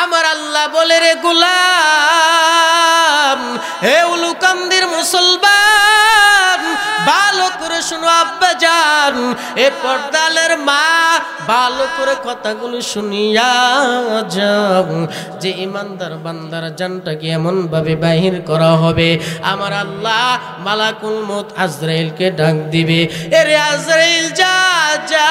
আমার আল্লাহ বলে, রে গোলাম, হে উলুকান্দির মুসলমান, ভালো করে শুনো আব্বাজান, এ পর্দালের মা, ভালো করে কথাগুলো শুনিয়া যাও যে ইমানদার বান্দার জানটাকে এমন ভাবে বাহির করা হবে। আমার আল্লাহ মালাকুল মউত আজরাইলকে ডাক দিবে, এরে আজরাইল যা যা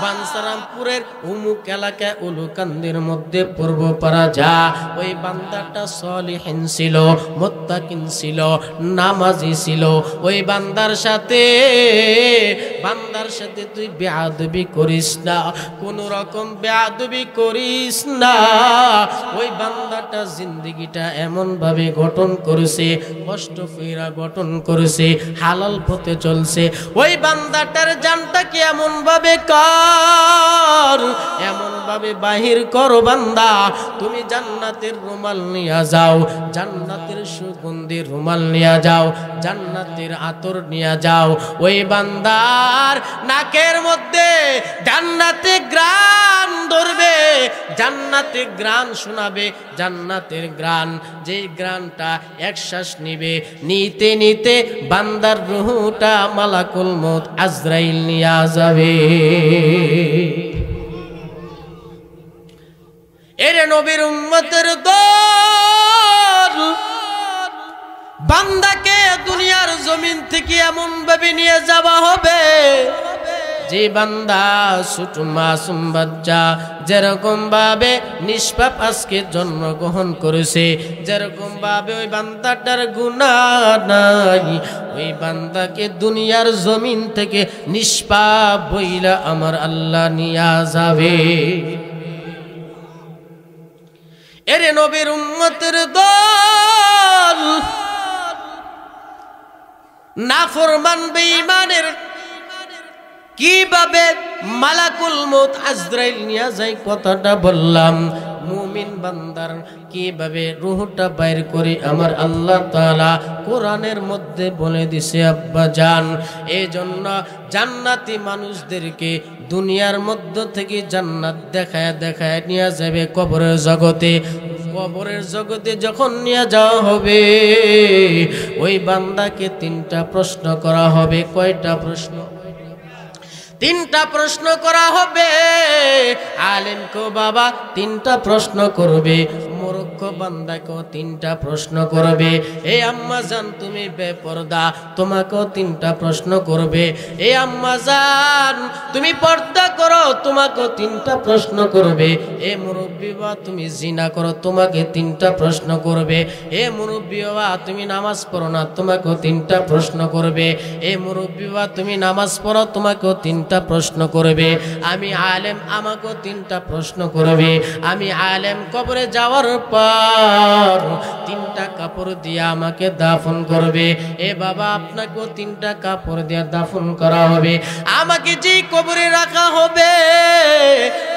বানসারামপুরের উমুক এলাকায় উলুকান্দির মধ্যে পূর্বপাড়া যা, ওই বান্দাটা সলিহিন ছিল, মুত্তাকিন ছিল, নামাজি ছিল, ওই বান্দার সাথে তুই বেয়াদবি করিস না, কোন রকম বেয়াদবি করিস না। ওই বান্দাটা জিন্দেগিটা এমন ভাবে গঠন করেছে, কষ্ট কইরা গঠন করেছে, হালাল পথে চলছে। ওই বান্দাটার জানটাকে এমন ভাবে কর, এমন ভাবে বাহির করো বান্দা, তুমি জান্নাতের রুমাল নিয়ে যাও, জান্নাতের সুগন্ধি রুমাল নিয়ে যাও, জান্নাতের আতর নিয়ে যাও। ওই বান্দার নাকের মধ্যে জান্নাতে গ্রান ধরবে, জান্নাতে গ্রান শোনাবে, জান্নাতের গ্রান, যে গ্রানটা এক শ্বাস নিবে, নিতে নিতে বান্দার রূহটা মালাকুল মউত আজরাইল নিয়ে যাবে। এরে নবীর উম্মতের দল, বান্দাকে দুনিয়ার জমিন থেকে এমন ভাবে নিয়ে যাওয়া হবে যে বান্দা ছোট মাসুম বাচ্চা যেরকম ভাবে নিষ্পাপ আজকে জন্মগ্রহণ করেছে, যেরকম ভাবে ওই বান্দাটার গুনাহ নাই, ওই বান্দাকে দুনিয়ার জমিন থেকে নিষ্পাপ বইলা আমার আল্লাহ নিয়ে যাবে। এরে নবীর উম্মতের দল, নাফরমান বেঈমানের কিভাবে মালাকুল মউত আজরাইল নিয়ে যায় কথাটা বললাম। মুমিন বান্দার কিভাবে রূহটা বাইর করে আমার আল্লাহ তাআলা কোরআনের মধ্যে বলে দিছে আব্বাজান। এই জন্য জান্নাতি মানুষদেরকে দুনিয়ার মধ্য থেকে জান্নাত দেখায় দেখায় নিয়ে যাবে কবরের জগতে। কবরের জগতে যখন নিয়ে যাওয়া হবে, ওই বান্দাকে তিনটা প্রশ্ন করা হবে। কয়টা প্রশ্ন? তিনটা প্রশ্ন করা হবে। আলেম কো বাবা তিনটা প্রশ্ন করবে, মূর্খ বান্দাকেও তিনটা প্রশ্ন করবে। এ আম্মা জান তুমি বেপরদা, তোমাকেও তিনটা প্রশ্ন করবে। এ আম্মা জান তুমি পর্দা করো, তোমাকেও তিনটা প্রশ্ন করবে। এ মুরব্বি বাবা তুমি জিনা করো, তোমাকে তিনটা প্রশ্ন করবে। এ মুরব্বি বাবা তুমি নামাজ পড়ো না, তোমাকেও তিনটা প্রশ্ন করবে। এ মুরব্বি বাবা তুমি নামাজ পড়ো, তোমাকেও তিনটা প্রশ্ন করবে। আমি আলেম, আমাকেও তিনটা প্রশ্ন করবে। আমি আলেম কবরে যাওয়ার পর তিনটা কাপড় দিয়ে আমাকে দাফন করবে। এ বাবা আপনাকেও তিনটা কাপড় দিয়ে দাফন করা হবে। আমাকে যে কবরে রাখা হবে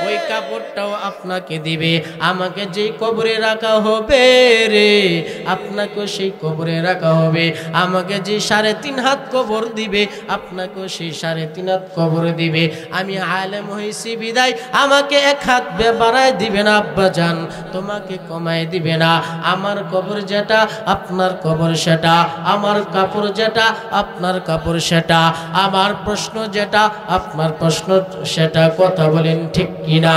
ওই কাপড়টাও আপনাকে দিবে। আমাকে যে কবরে রাখা হবে রে, আপনাকেও সেই কবরে রাখা হবে। আমাকে যে 3.5 হাত কবর দিবে, আপনাকেও সেই 3.5 হাত কবর দিবে। আমি আলেম হইছি বিদায় আমাকে 1 হাত বাড়ায় দিবে না আব্বাজান, তোমাকে কমায় দিবে না। আমার কবর যেটা আপনার কবর সেটা, আমার কাপড় যেটা আপনার কাপড় সেটা, আমার প্রশ্ন যেটা আপনার প্রশ্ন সেটা। কথা বলেন ঠিক কিনা?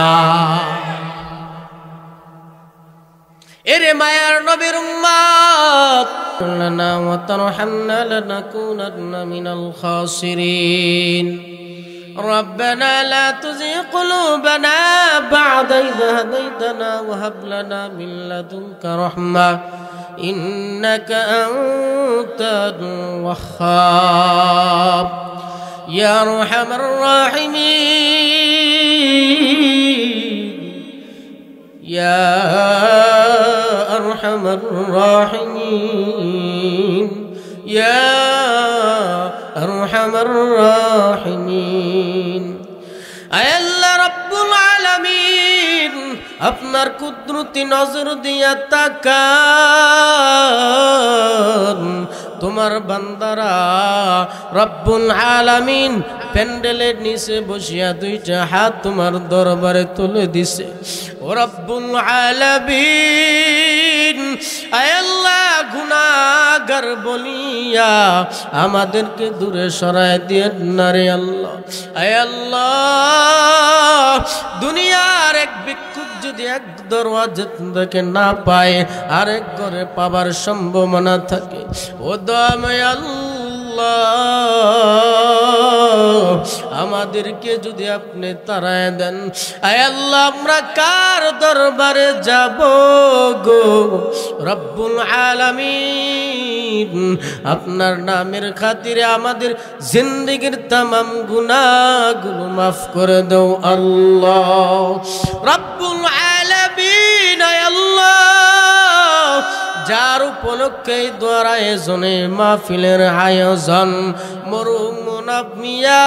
এরে মায়ার নবীর উম্মত, লানা ওয়া তারহামনা লানাকুনান্না মিনাল খাসিরিন। ربنا لا تزغ قلوبنا بعد إذ هديتنا وهب لنا من لدنك رحمة إنك أنت الوهاب يا أرحم الراحمين يا أرحم الراحمين يا أرحم الراحمين আয় আল্লাহ রব্বুল আলামিন, আপনার কুদরতি নজর দিয়া তাকান, তোমার বান্দারা রব্বুল আলামিন প্যান্ডেলের নিচে বসিয়া দুইটা হাত তোমার দরবারে তুলে দিছে। ও রব্বুল আলামিন, আয় আল্লাহ গুনাহগার বলিয়া আমাদেরকে দূরে সরায় দিয়েন না রে আল্লাহ। আয় আল্লাহ, দুনিয়ার এক ভিক্ষুক যদি এক দরওয়াজা থেকে না পায় আরেক ঘরে পাবার সম্ভাবনা থাকে, ও দয়াময় আল্লাহ আমাদেরকে যদি আপনি তাড়ায় দেন, আয় আল্লাহ আমরা কার দরবারে যাব গো রব্বুল আলামিন? আপনার নামের খাতিরে আমাদের জিন্দেগীর তামাম গুনাহগুলো মাফ করে দাও আল্লাহ রব্বুল আলামিন। আয় আল্লাহ, যার উপলক্ষে দোয়ার আয়োজনে মাহফিলের আয়োজন মরহুম মুনাফ মিয়া,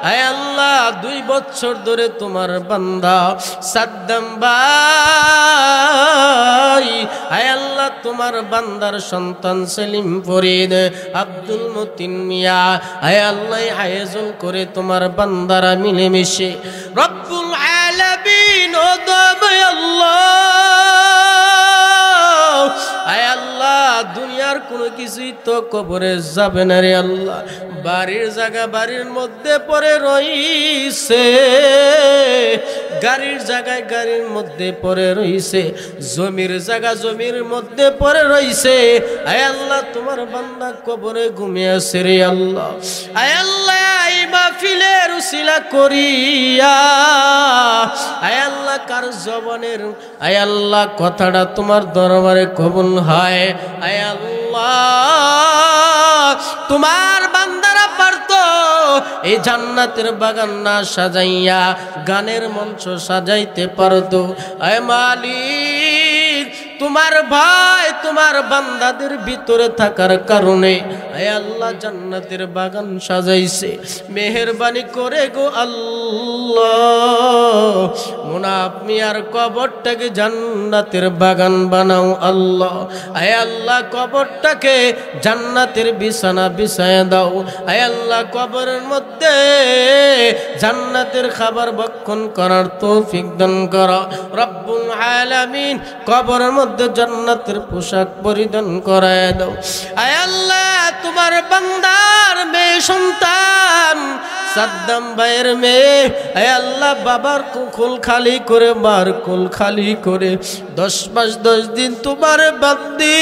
আয় আল্লাহ 2 বছর ধরে তোমার বান্দা সাদ্দাম ভাই, আয় আল্লাহ তোমার বান্দার সন্তান সেলিম ফরিদ আব্দুল মতিন মিয়া, আয় আল্লাহ আয়োজন করে তোমার বান্দারা মিলেমিশে রব্বুল আলামিন ও দয়াময় আল্লাহ, আয় আল্লাহ দুনিয়ার কোনো কিছুই তো কবরে যাবে না রে আল্লাহ। বাড়ির জায়গা বাড়ির মধ্যে পড়ে রইছে, গাড়ির জায়গায় গাড়ির মধ্যে পড়ে রইছে, জমির জায়গা জমির মধ্যে পড়ে রইছে। আয় আল্লাহ তোমার বান্দা কবরে ঘুমিয়ে আছে রে আল্লাহ। আয় আল্লাহ এই মাহফিলের উসিলা করিয়া আয় আল্লাহ কার জবানের আয় আল্লাহ কথাটা তোমার দরবারে কবুল হয়। আয় আল্লাহ তোমার বান্দারা পারতো এই জান্নাতের বাগান না সাজাইয়া গানের মঞ্চ সাজাইতে পারতো। আয় মালিক, তোমার ভয় তোমার বান্দাদের ভিতরে থাকার কারণে আয় আল্লাহ জান্নাতের বাগান সাজাইছে। মেহেরবানি করে গো আল্লাহ মুনাফ মিয়ার কবরটাকে জান্নাতের বাগান বানাও আল্লাহ। আয় আল্লাহ কবরটাকে জান্নাতের বিছানা বিছায়া দাও। আয় আল্লাহ কবরের মধ্যে জান্নাতের খাবার ভক্ষণ করার তৌফিক দান করো রব্বুল আলামিন। কবরের মধ্যে জান্নাতের পোশাক পরিধান করায় দাও। আয় আল্লাহ তোমার বান্দার মেয়ে সন্তান সাদ্দাম ভাইয়ের মেয়ে, আয় আল্লাহ বাবার কুল খালি করে মার কুল খালি করে 10 মাস 10 দিন তোমার বান্দি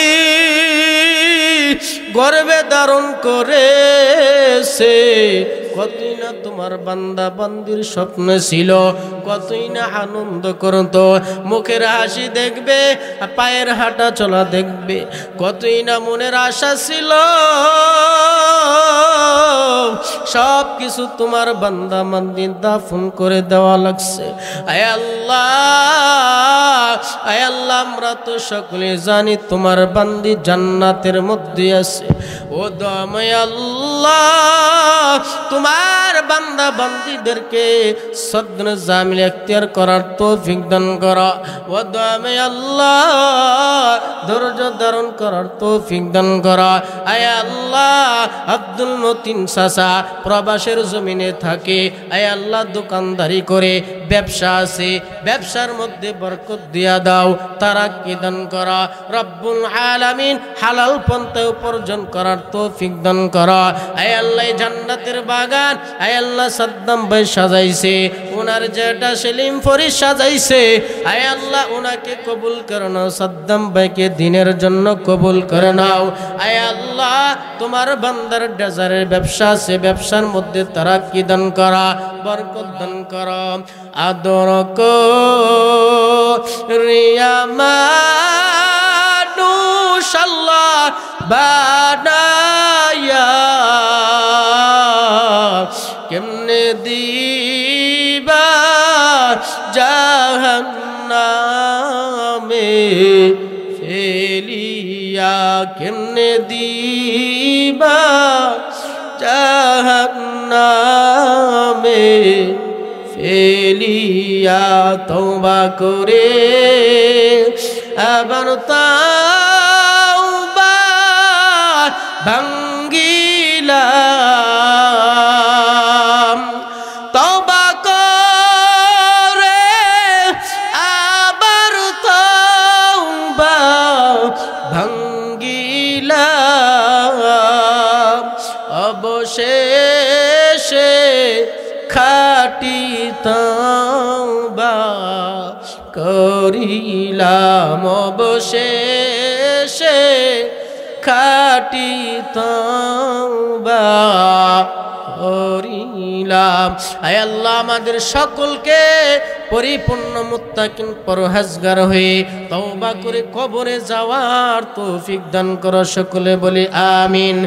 গর্ভে ধারণ করেছে। কতই না তোমার বান্দা বান্দির স্বপ্ন ছিল, কতই না আনন্দ করত, মুখের হাসি দেখবে, পায়ের হাঁটা চলা দেখবে, কতই না মনের আশা ছিল। সব কিছু তোমার বান্দা বান্দি দাফন করে দেওয়া লাগছে। আয় আল্লাহ, আয় আল্লাহ আমরা তো সকলে জানি তোমার বান্দি জান্নাতের মধ্যে আছে। ও দয়াময় আল্লাহ তোমার বান্দা বান্দিদেরকে সদনে জামিল ইখতিয়ার করার তৌফিক দান করো। ও দয়াময় আল্লাহ ধৈর্য ধারণ করার তৌফিক দান করো। আয় আল্লাহ আব্দুল মতিন চাচা প্রবাসের জমিনে থাকে, আয় আল্লাহ দোকানদারি করে ব্যবসা আছে, ব্যবসার মধ্যে বরকত দিয়া দাও, তারাক্কি দান করো রব্বুল আলামিন। হালাল পন্থায় উপার্জন করার তৌফিক দান করো। আয় আল্লাহ জান্নাতের বাগান আয় আল্লাহ সাদ্দাম ভাই সাজাইছে, ওনার যেটা সেলিম ফরিদ সাজাইছে, আয় আল্লাহ ওনাকে কবুল করে নাও, সাদ্দাম ভাইকে দিনের জন্য কবুল করে নাও। আয় আল্লাহ তোমার বান্দার ডেজারের ব্যবসা আছে, ব্যবসার মধ্যে তারাক্কি দান করা, বরকত দান করা। আদর করিয়া মানুষ আল্লাহ বানায়া কেমনে দিবা জাহান্নামে ফেলিয়া, কেমনে দিবা জাহান্নামে ফেলিয়া। তওবা করে আবার তাওবা ভাঙ্গিলাম তওবা করে আবার তওবা ভাঙ্গিলাম অবশেষে খাঁটি তওবা করিলাম অবশেষে খাঁটি তওবা করিলাম। আয় আল্লাহ আমাদের সকলকে পরিপূর্ণ মুত্তাকিন পরহেজগার হয়ে তওবা করে কবরে যাওয়ার তৌফিক দান করো সকলে বলি আমিন।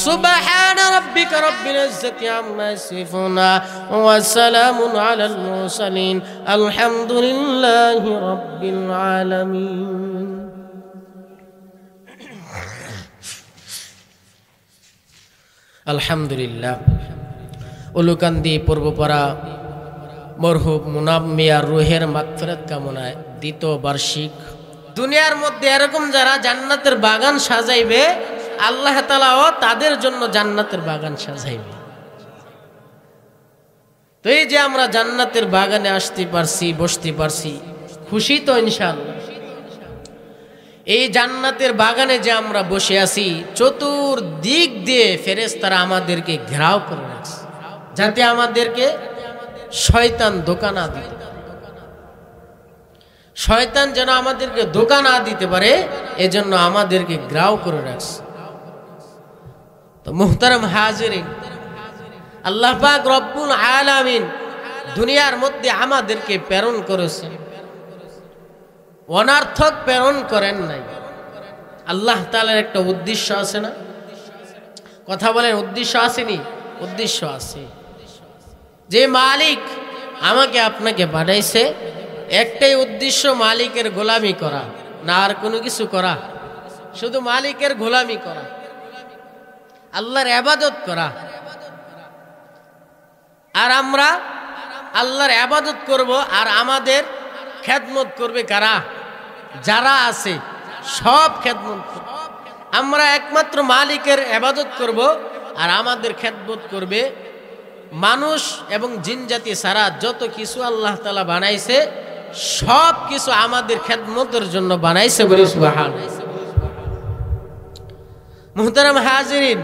সুবহান রাব্বিকা রাব্বিল ইজ্জাতি আম্মা ইয়াসিফুন ওয়া সালামুন আলাল মুরসালিন আলহামদুলিল্লাহি রাব্বিল আলামিন। আলহামদুলিল্লাহ। উলুকান্দি পূর্বপাড়া মরহুম মুনাব মিয়ার রুহের মাগফিরাত কামনায় দ্বিতীয় বার্ষিক। দুনিয়ার মধ্যে এরকম যারা জান্নাতের বাগান সাজাইবে আল্লাহ তাআলাও তাদের জন্য জান্নাতের বাগান সাজাইবে। তো এই যে আমরা জান্নাতের বাগানে আসতে পারছি, বসতে পারছি, খুশি তো ইনশাআল্লাহ। এই জান্নাতের বাগানে যে আমরা বসে আছি চতুর্দিক দিয়ে ফেরেশতারা আমাদেরকে ঘেরাও করে রাখছে যাতে আমাদেরকে শয়তান ধোঁকা না দিতে পারে, শয়তান যেন আমাদেরকে ধোঁকা না দিতে পারে এজন্য আমাদেরকে ঘেরাও করে রাখছে। তো মুহতারাম হাজিরিন, আল্লাহ পাক রব্বুল আলামিন দুনিয়ার মধ্যে আমাদেরকে প্রেরণ করেছেন, অনার্থক প্রেরণ করেন নাই। আল্লাহ তাআলার একটা উদ্দেশ্য আছে না? কথা বলেন, উদ্দেশ্য আসেনি? উদ্দেশ্য আছে। যে মালিক আমাকে আপনাকে বানাইছে একটাই উদ্দেশ্য, মালিকের গোলামি করা, না আর কোনো কিছু করা, শুধু মালিকের গোলামি করা, আল্লাহর ইবাদত করা। আর আমরা আল্লাহর ইবাদত করব আর আমাদের খেদমত করবে কারা? যারা আছে সব খেদমত করবে। আমরা একমাত্র মালিকের ইবাদত করব আর আমাদের খেদমত করবে মানুষ এবং জিন জাতি ছাড়া যত কিছু আল্লাহ তাআলা বানাইছে সব কিছু আমাদের খেদমতের জন্য বানাইছে বলে সুবহানাল্লাহ। মুহতারাম হাজিরিন,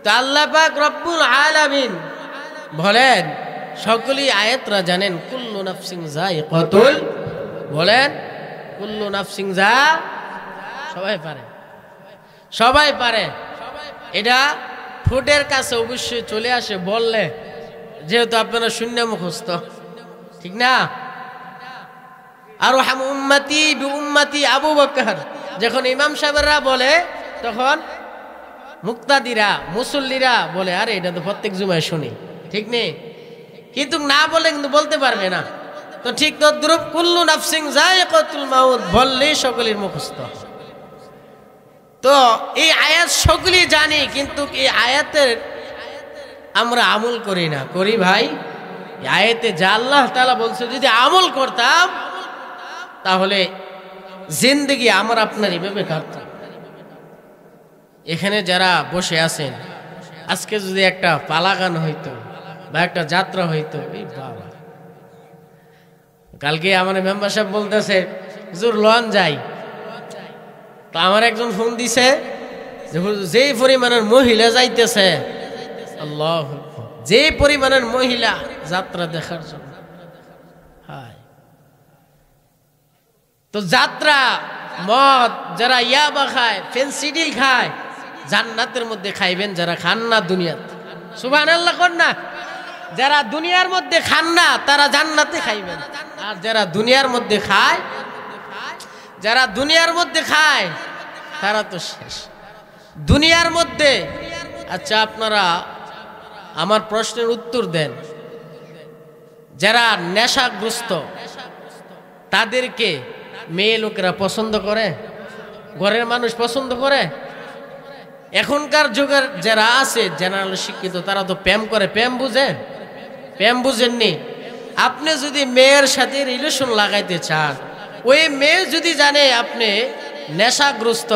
তো আল্লাহ পাক রব্বুল আলামিন বলেন, সকলেই আয়াতরা জানেন, কুল্লু নাফসিন যায়িকাতুল, বলেন কুল্লু নাফসিন যা, সবাই পারে, সবাই পারে। এটা ঠোঁটের কাছে অবশ্যই চলে আসে বললে, যেহেতু আপনারা শূন্য মুখস্থ, ঠিক না? আর হাম উম্মতি বি উম্মতি আবু বকর, যখন ইমাম সাহেবরা বলে তখন মুক্তাদিরা মুসল্লিরা বলে আরে এটা তো প্রত্যেক জুমায় শুনি, ঠিক নেই? কিন্তু না বলে কিন্তু বলতে পারবে না। তো ঠিক তদ্রুপ কুল্লু নাফসিন যায়িকাতুল মাউত বললেই সকলের মুখস্থ। তো এই আয়াত সকলেই জানি, কিন্তু এই আয়াতের আমরা আমল করি না। করি ভাই? এই আয়াতে যা আল্লাহ তাআলা বলছে যদি আমল করতাম তাহলে জিন্দেগি আমার আপনার এভাবে কাটতাম। এখানে যারা বসে আছেন, আজকে যদি একটা পালা গান হইতো বা একটা যাত্রা হইতো, এই বাবা, কালকে আমার মেম্বার সাহেব বলতেছে হুজুর লন যাই, তো আমার একজন ফোন দিছে যে পরিমাণের মহিলা যাইতেছে, আল্লাহ, যে পরিমাণের মহিলা যাত্রা দেখার জন্য। হায়, তো যাত্রা, মদ, যারা ইয়াবা খায়, ফেন্সিডিল খায়, জান্নাতের মধ্যে খাইবেন যারা খান না দুনিয়াতে। সুবহানাল্লাহ কোন না? যারা দুনিয়ার মধ্যে খান না তারা জান্নাতে খাইবেন, আর যারা দুনিয়ার মধ্যে খায়, যারা দুনিয়ার মধ্যে খায় তারা তো শেষ দুনিয়ার মধ্যে। আচ্ছা, আপনারা আমার প্রশ্নের উত্তর দেন। যারা নেশাগ্রস্ত তাদেরকে মেয়ে লোকেরা পছন্দ করে? ঘরের মানুষ পছন্দ করে? এখনকার যুগের যারা আছে জেনারেল শিক্ষিত তারা তো প্রেম করে। প্রেম বুঝেন? প্রেম বুঝেননি? আপনি যদি মেয়ের সাথে রিলেশন লাগাইতে চান, ওই মেয়ে যদি জানে আপনি নেশাগ্রস্ত,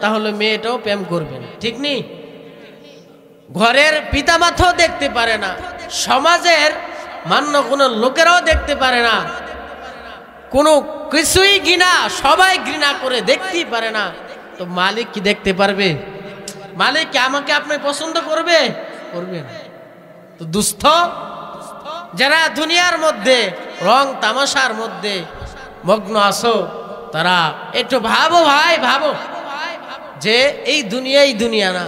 তাহলে মেয়েটাও প্রেম করবেন। ঠিক নেই? ঘরের পিতামাতাও দেখতে পারে না, সমাজের মান্য কোনো লোকেরাও দেখতে পারে না, কোনো কিছুই ঘৃণা, সবাই ঘৃণা করে দেখতেই পারে না, তো মালিক কি দেখতে পারবে? মালিক কি আমাকে আপনি পছন্দ করবে? করবে না। তো দুস্থ যারা দুনিয়ার মধ্যে রং তামাশার মধ্যে মগ্ন আছো, তারা একটু ভাবো ভাই, ভাবো যে এই দুনিয়া না,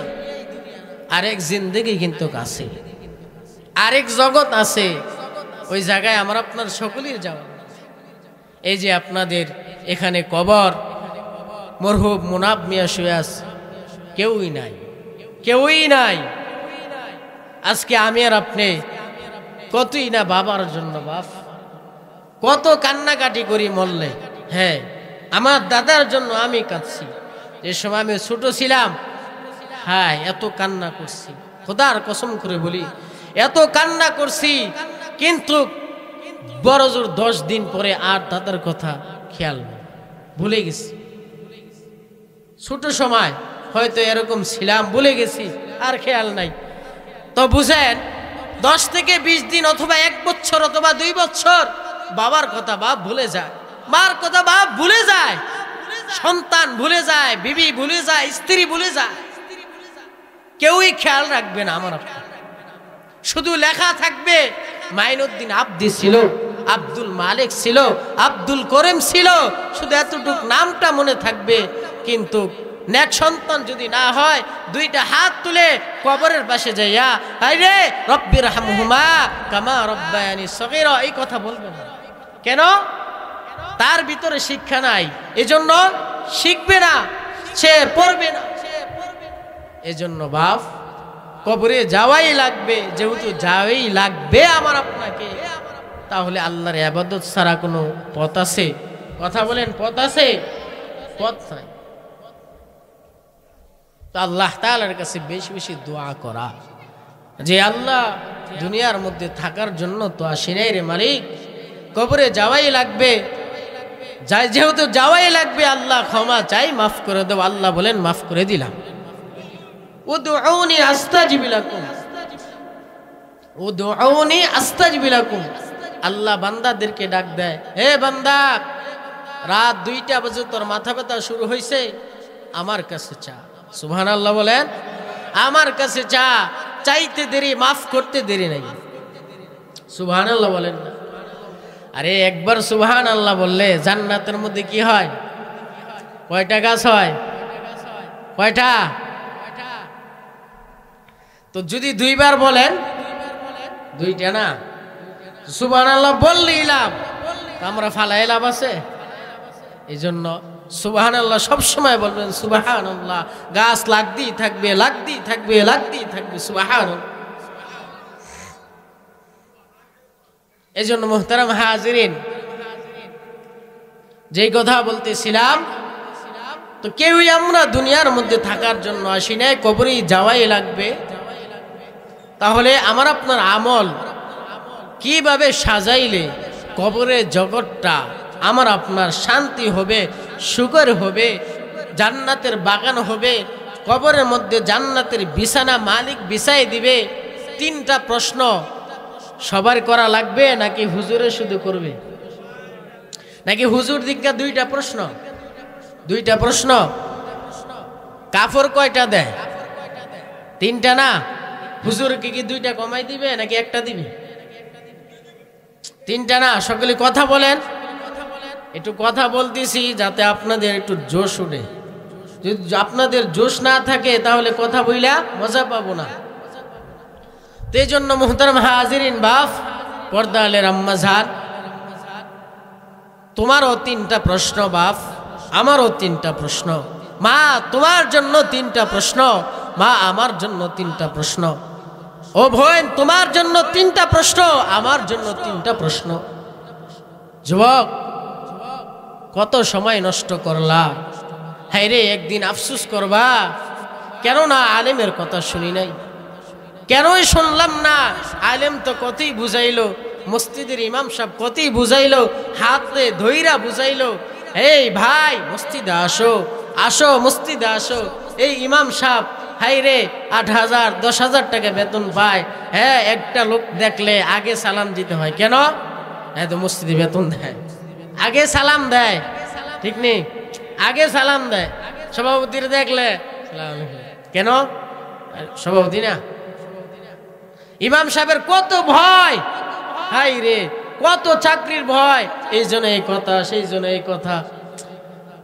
আরেক জিন্দেগি কিন্তু আছে, আরেক জগৎ আছে। ওই জায়গায় আমার আপনার সকলের যাওয়া। এই যে আপনাদের এখানে কবর, মরহুব মুনাব মিয়া শুয়ে আছে, কেউই নাই, কেউই নাই। আজকে আমি আর আপনি কতই না বাবার জন্য বাপ, কত কান্নাকাটি করি মরলে। হ্যাঁ, আমার দাদার জন্য আমি কাঁদছি, যে সময় আমি ছোট ছিলাম, হ্যাঁ এত কান্না করছি, খোদার কসম করে বলি এত কান্না করছি, কিন্তু বড় জোর 10 দিন পরে আর দাদার কথা খেয়াল নেই, ভুলে গেছি। ছোট সময় হয়তো এরকম ছিলাম, ভুলে গেছি, আর খেয়াল নাই। তো বুঝেন, 10 থেকে 20 দিন অথবা 1 বছর অথবা 2 বছর বাবার কথা বাপ ভুলে যায়, মার কথা বাপ ভুলে যায়, সন্তান ভুলে যায়, বিবি ভুলে যায়, স্ত্রী ভুলে যায়, কেউই খেয়াল রাখবে না। আমার শুধু লেখা থাকবে মাইনুদ্দিন আব্দি ছিল, আব্দুল মালিক ছিল, আব্দুল করিম ছিল, শুধু এতটুক নামটা মনে থাকবে। কিন্তু নেক সন্তান যদি না হয়, 2টা হাত তুলে কবরের পাশে যাইয়া আরে রব্বির হামহুমা কামা রব্বায়ানি সগীরা, এই কথা বলবে না। কেন? তার ভিতরে শিক্ষা নাই, এজন্য শিখবে না, সে পড়বে না। এজন্য বাপ কবরে যাওয়াই লাগবে, যেহেতু যাওয়াই লাগবে আমার আপনাকে, তাহলে আল্লাহর ইবাদত ছাড়া কোনো পথ আছে? কথা বলেন, পথ আছে? পথ নাই। তো আল্লাহ তাআলার কাছে বেশি বেশি দোয়া করা, যে আল্লাহ দুনিয়ার মধ্যে থাকার জন্য তো আসি নাই রে মালিক, কবরে যাওয়াই লাগবে, যেহেতু যাওয়াই লাগবে, আল্লাহ ক্ষমা চাই, মাফ করে দেব। আল্লাহ বলেন মাফ করে দিলাম। উদউনি আস্তাজিব লাকুম, উদউনি আস্তাজিব লাকুম। আল্লাহ বান্দাদেরকে ডাক দেয়, হে বান্দা, রাত 2টা বাজে তোর মাথা ব্যথা শুরু হয়েছে, আমার কাছে চা। সুবহানাল্লাহ বলেন, আমার কাছে চা, চাইতে দেরি, মাফ করতে দেরি নাই। সুবহানাল্লাহ বলেন না? আরে একবার সুবহানাল্লাহ বললে জান্নাতের মধ্যে কি হয়? কয়টা গাছ হয়? কয়টা? তো যদি 2 বার বলেন, 2টা না, সুবহানাল্লাহ বললেই লাভ, আমরা ফালাই লাভ আছে? এই জন্য সুবহানাল্লাহ সবসময় বলবেন, সুবহানাল্লাহ। গাছ লাগতেই থাকবে, লাগতেই থাকবে, লাগতেই থাকবে, সুবহানাল্লাহ। এই জন্য মুহতারাম হাজিরিন, যেই কথা বলতেছিলাম, তো কেউই আমরা দুনিয়ার মধ্যে থাকার জন্য আসি নাই, কবরেই যাওয়াই লাগবে। তাহলে আমার আপনার আমল কিভাবে সাজাইলে কবরের জগৎটা আমার আপনার শান্তি হবে, সুখের হবে, জান্নাতের বাগান হবে, কবরের মধ্যে জান্নাতের বিছানা মালিক বিছাই দিবে। 3টা প্রশ্ন সবার করা লাগবে, নাকি হুজুরে শুধু করবে? নাকি হুজুর দিকটা 2টা প্রশ্ন? 2টা প্রশ্ন। কাফর কয়টা দেয়? 3টা না? হুজুরকে কি 2টা কমাই দিবে নাকি 1টা দিবে? 3টা না? সকলে কথা বলেন, একটু কথা বলতেছি যাতে আপনাদের একটু জোশ উঠে। যদি আপনাদের জোশ না থাকে তাহলে কথা বইলা মজা পাবো না। তো এই জন্য মুহতারাম হাজিরিন, বাপ, পর্দালের আম্মা জান, তোমারও 3টা প্রশ্ন বাপ, আমারও 3টা প্রশ্ন। মা তোমার জন্য 3টা প্রশ্ন, মা আমার জন্য 3টা প্রশ্ন। ও বোন, তোমার জন্য 3টা প্রশ্ন, আমার জন্য 3টা প্রশ্ন। যুবক, কত সময় নষ্ট করলা? হায় রে, একদিন আফসোস করবা, কেন না আলেমের কথা শুনি নাই, কেনই শুনলাম না। আলেম তো কতই বুঝাইলো, মসজিদের ইমাম সাহেব কতই বুঝাইলো, হাতে ধইরা বুঝাইলো, এই ভাই মসজিদে আসো, আসো মসজিদে আসো। এই ইমাম সাহেব হাই রে 8,000 10,000 টাকা বেতন পায়, হ্যাঁ একটা লোক দেখলে আগে সালাম দিতে হয়। কেন? হ্যাঁ তো মসজিদে বেতন দেয়, আগে সালাম দেয়, ঠিক নেই? আগে সালাম দেয়। সভাপতির দেখলে কেন? সভাপতি না। ইমাম সাহেবের কত ভয়, হাই রে কত চাকরির ভয়, এই জন্য এই কথা, সেই জন্য এই কথা।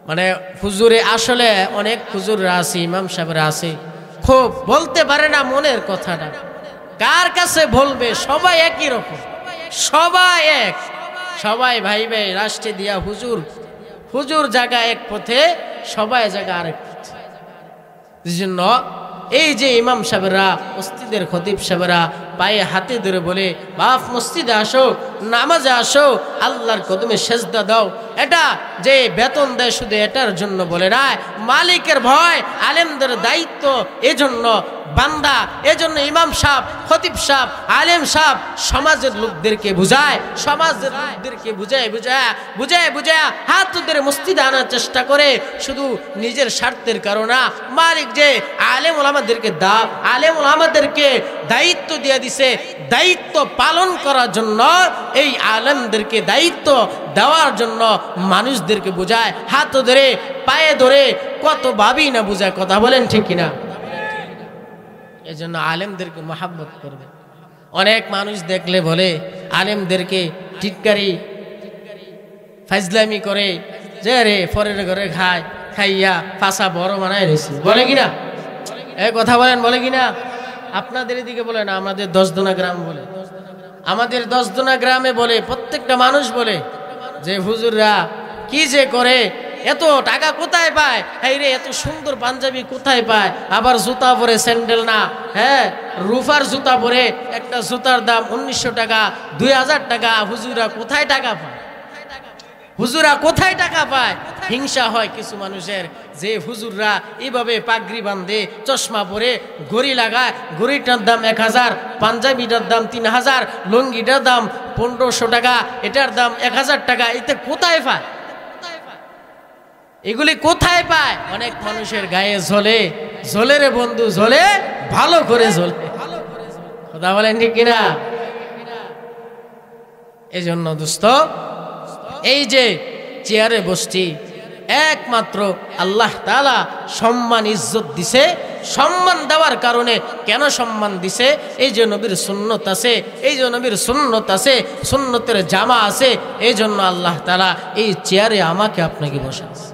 মানে হুজুরে আসলে অনেক হুজুররা আছে, ইমাম সাহেবরা আছে, খুব বলতে পারে না মনের কথাটা, কার কাছে বলবে? সবাই একই রকম, সবাই এক, সবাই ভাই ভাই রাষ্ট্রে দিয়া হুজুর, হুজুর জায়গা এক পথে, সবাই জায়গা আরেক পথে। এই জন্য এই যে ইমাম সাহেবরা, মসজিদের খতিব সাহেবরা পায়ে হাতে ধরে বলে, বাপ মসজিদে আসো, নামাজে আসো, আল্লাহর কদমে সেজদা দাও, এটা যে বেতন দেয় শুধু এটার জন্য বলে না, মালিকের ভয়, আলেমদের দায়িত্ব, এজন্য বান্দা, এজন্য ইমাম সাহেব, খতিব সাহেব, আলেম সাহেব সমাজের লোকদেরকে বুঝায়, সমাজের লোকদেরকে বুঝায় হাত ধরে মসজিদে আনার চেষ্টা করে, শুধু নিজের স্বার্থের কারণে। মালিক যে আলেম ওলামাদেরকে দায়িত্ব দিয়ে দিছে, দায়িত্ব পালন করার জন্য, এই আলেমদেরকে দায়িত্ব দেওয়ার জন্য মানুষদেরকে বুঝায়, হাত ধরে পায়ে ধরে, কত ভাবি না বুঝায়। কথা বলেন ঠিক কিনা? এই জন্য আলেমদেরকে মহাব্বত করবে। অনেক মানুষ দেখলে বলে আলেমদেরকে টিটকারি ফাজলামি করে, যে রে পরের ঘরে খায়, খাইয়া পাশা বড় বানায় রয়েছে, বলে কিনা? এই কথা বলেন, বলে কিনা? আপনাদের এদিকে বলে না, আমাদের 10 গ্রাম বলে, আমাদের 10 গ্রামে বলে, প্রত্যেকটা মানুষ বলে যে হুজুররা কি যে করে, এত টাকা কোথায় পায়, এই রে এত সুন্দর পাঞ্জাবি কোথায় পায়, আবার জুতা পরে, স্যান্ডেল না, হ্যাঁ রুফার জুতা পরে, একটা জুতার দাম 1900 টাকা, 2000 টাকা, হুজুরা কোথায় টাকা পায়? হুজুরা কোথায় টাকা পায়? হিংসা হয় কিছু মানুষের, যে হুজুররা এইভাবে পাগড়ি বাঁধে, চশমা পরে, ঘড়ি লাগায়, ঘড়িটার দাম 1000, পাঞ্জাবিটার দাম 3000, লুঙ্গিটার দাম 1500 টাকা, এটার দাম 1000 টাকা, এতে কোথায় পায়? এগুলি কোথায় পায়? অনেক মানুষের গায়ে জ্বলে, জ্বলে রে বন্ধু, জ্বলে, ভালো করে জ্বলে। কথা বলেন ঠিক কিনা? এই জন্য দোস্ত, এই যে চেয়ারে বসছি, একমাত্র আল্লাহ তাআলা সম্মান ইজ্জত দিছে। সম্মান দেওয়ার কারণে, কেন সম্মান দিছে? এই যে নবীর সুন্নত আছে, এই যে নবীর সুন্নত আছে, সুন্নতের জামা আছে, এই জন্য আল্লাহ তাআলা এই চেয়ারে আমাকে আপনাকে বসাছে,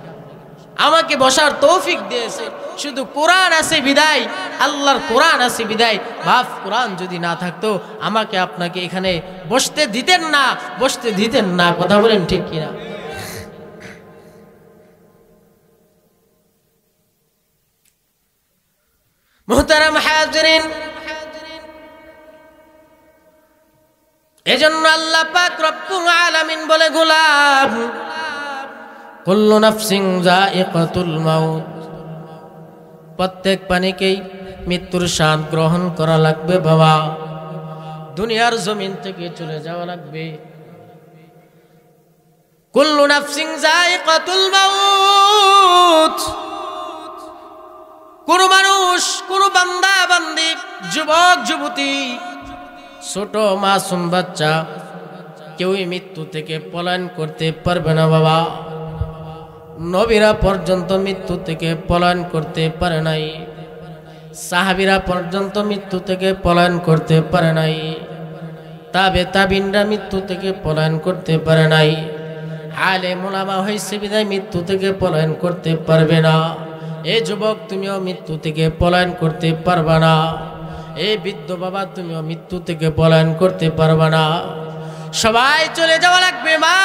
আমাকে বসার তৌফিক দিয়েছে। শুধু কোরআন আছে বিদায়, আল্লাহর কোরআন আছে বিদায়। বাপ কোরআন যদি না থাকতো আমাকে আপনাকে এখানে বসতে দিতেন না, বসতে দিতেন না। কথা বলেন ঠিক কিনা? মুহতারাম হাজিরিন, এজন্য আল্লাহ পাক রব্বুল আলামিন বলে, গোলাম কুল্লু নাফসিন যায়িকাতুল মাউত, প্রত্যেক প্রাণীকেই মৃত্যুর স্বাদ গ্রহণ করা লাগবে বাবা, দুনিয়ার জমিন থেকে চলে যাওয়া লাগবে। কুল্লু নাফসিন যায়িকাতুল মাউত, কোন মানুষ, কোন বান্দা বান্দি, যুবক যুবতী, ছোট মাসুম বাচ্চা, কেউই মৃত্যু থেকে পলায়ন করতে পারবে না বাবা। নবীরা পর্যন্ত মৃত্যু থেকে পলায়ন করতে পারে নাই, সাহাবীরা পর্যন্ত মৃত্যু থেকে পলায়ন করতে পারে নাই, তাবে তাবিনরা মৃত্যু থেকে পলায়ন করতে পারে নাই। আলেম ওলামা হইছে বিদায় মৃত্যু থেকে পলায়ন করতে পারবে না। এই যুবক, তুমিও মৃত্যু থেকে পলায়ন করতে পারবা না। এই বৃদ্ধ বাবা, তুমিও মৃত্যু থেকে পলায়ন করতে পারবা না। সবাই চলে যাওয়া লাগবে মা,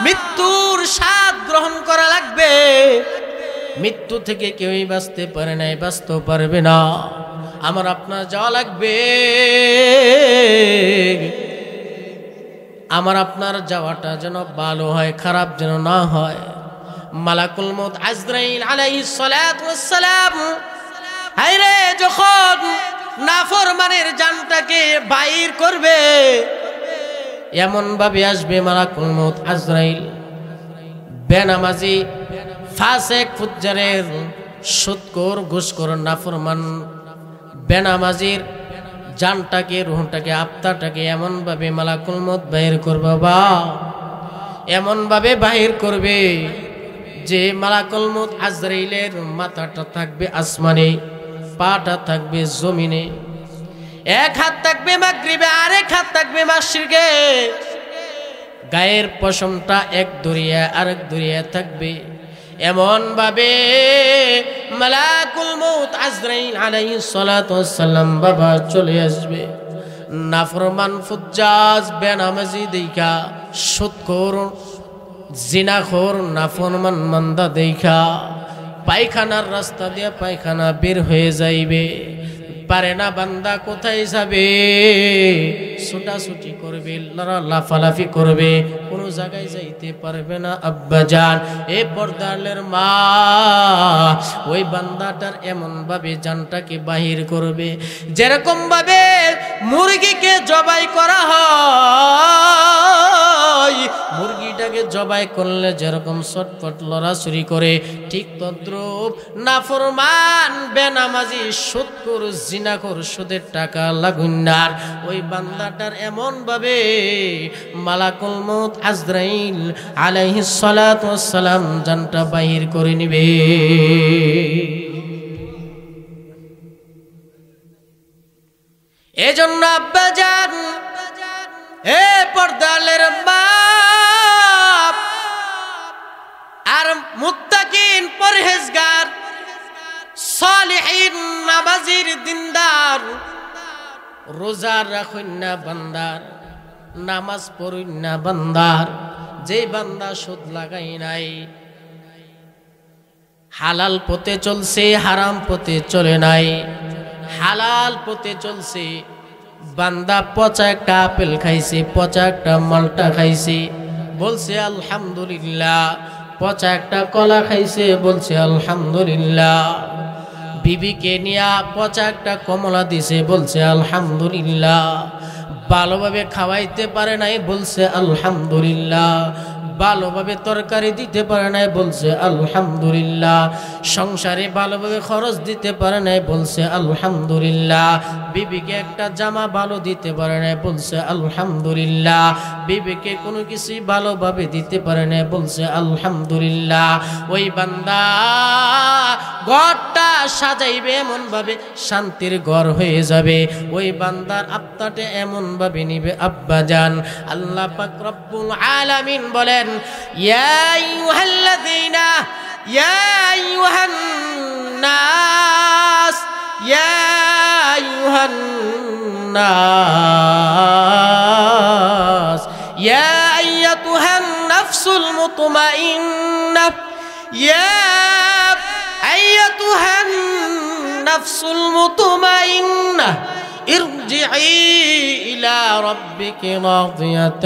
মৃত্যুর স্বাদ গ্রহণ করা লাগবে। মৃত্যু থেকে কেউই বাঁচতে পারে নাই, বাঁচতে পারবে না। আমার আপনার যাওয়া লাগবে, আমার আপনার যাওয়াটা যেন ভালো হয়, খারাপ যেন না হয়। মালাকুল মউত আজরাইল আলাইহিস সালাতু ওয়াস সালাম, হায়রে যখন নাফরমানের জানটাকে বাইর করবে, এমন ভাবে আসবে মালাকুল মউত আজরাইল, বেনামাজি ফাসিক ফুজ্জারের সুদখোর ঘুষখোর নাফরমান বেনামাজির জানটাকে রুহটাকে আত্মাটাকে এমন ভাবে মালাকুল মউত বাহির করবে বা এমন ভাবে বাহির করবে যে মালাকুল মউত আজরাইলের মাথাটা থাকবে আসমানে, পাটা থাকবে জমিনে, এক হাত থাকবে মাগরিবে আরেক হাত থাকবে মাশরিকে, গায়ের পশমটা এক দরিয়া আরেক দরিয়া থাকবে। এমন ভাবে মালাকুল মউত আজরাইল আলাইহিস সালাতু ওয়াস সালাম বাবা চলে আসবে। নাফরমান ফুজ্জাজ বেনামাজি দেইখা, সুদখোর জিনাখোর নাফরমান মান্দা দেইখা পায়খানার রাস্তা দিয়ে পায়খানা বের হয়ে যাইবে, পারে না বান্দা কোথায় যাবে, ছুটাছুটি করবে, লাফালাফি করবে, কোনো জায়গায় যাইতে পারবে না। আব্বাজান এ পর্দালের মা ওই বান্দাটার এমন ভাবে জানটাকে বাহির করবে যেরকম ভাবে মুরগিকে জবাই করা হয়, মুরগিটাকে জবাই করলে যেরকম ছটফট লড়াছড়ি করে, ঠিক তদ্রূপ নাফরমান বেনামাজি সুদখোর জিনাখোর সুদের টাকা লাগুন্নার ওই বান্দাটার এমন ভাবে মালাকুল মউত আজরাইল আলাইহিস সালাতু ওয়াস সালাম জানটা বাহির করে নিবে। এজন্য আব্বাজান এ পর্দালের বাপ আর মুত্তাকিন পরহেজগার সালিহিন নামাজির দিনদার, রোজা রাখুন না বান্দার, নামাজ পড়ুন না বান্দার, যে বান্দা সুদ লাগাই নাই, হালাল পথে চলছে হারাম পথে চলে নাই, হালাল পথে চলছে, বান্দা পচা একটা আপেল খাইছে, পচা একটা মালটা খাইছে, বলছে আলহামদুলিল্লাহ, পচা একটা কলা খাইছে, বলছে আলহামদুলিল্লাহ, বিবিকে নিয়া পচা একটা কমলা দিছে, বলছে আলহামদুলিল্লাহ, ভালোভাবে খাওয়াইতে পারে নাই, বলছে আলহামদুলিল্লাহ, ভালোভাবে তরকারি দিতে পারে নাই, বলছে আলহামদুলিল্লাহ, সংসারে ভালোভাবে খরচ দিতে পারে নাই, বলছে আলহামদুলিল্লাহ, বিবিকে একটা জামা ভালো দিতে পারে নাই, বলছে আলহামদুলিল্লাহ, বিবিকে কোনো কিছু ভালোভাবে দিতে পারে নাই, বলছে আলহামদুলিল্লাহ। ওই বান্দা ঘরটা সাজাইবে এমন ভাবে শান্তির ঘর হয়ে যাবে, ওই বান্দার আত্মাটা এমন ভাবে নিবে। আব্বাজান আল্লাহ পাক রব্বুল আলামিন বলেন ইয়া আইয়ুহাল্লাযীনা ইয়া আইয়ুহান নাস ইয়া আইয়ুহান নাস ইয়া আইয়াতুহান নাফসুল মুতমাইন্নাহ ইয়া আইয়াতুহান নাফসুল মুতমাইন্নাহ ارجعي إلى ربك راضية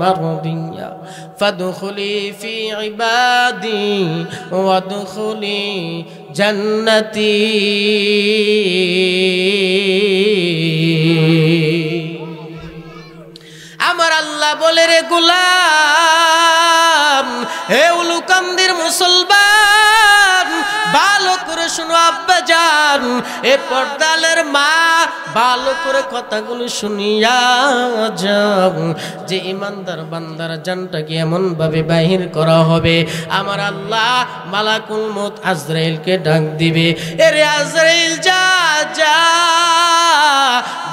مرضية فادخلي في عبادي وادخلي جنتي। আমার আল্লাহ বলে রে গোলাম, হে উলুকান্দির মুসলমান, ভালো করে শুনো আব্বাজান, এ পর্দালের মা, ভালো করে কথাগুলো শুনিয়া যাও যে ইমানদার বান্দার জানটাকে এমন ভাবে বাহির করা হবে। আমার আল্লাহ মালাকুল মউত আজরাইলকে ডাক দিবে, এরে আজরাইল যা যা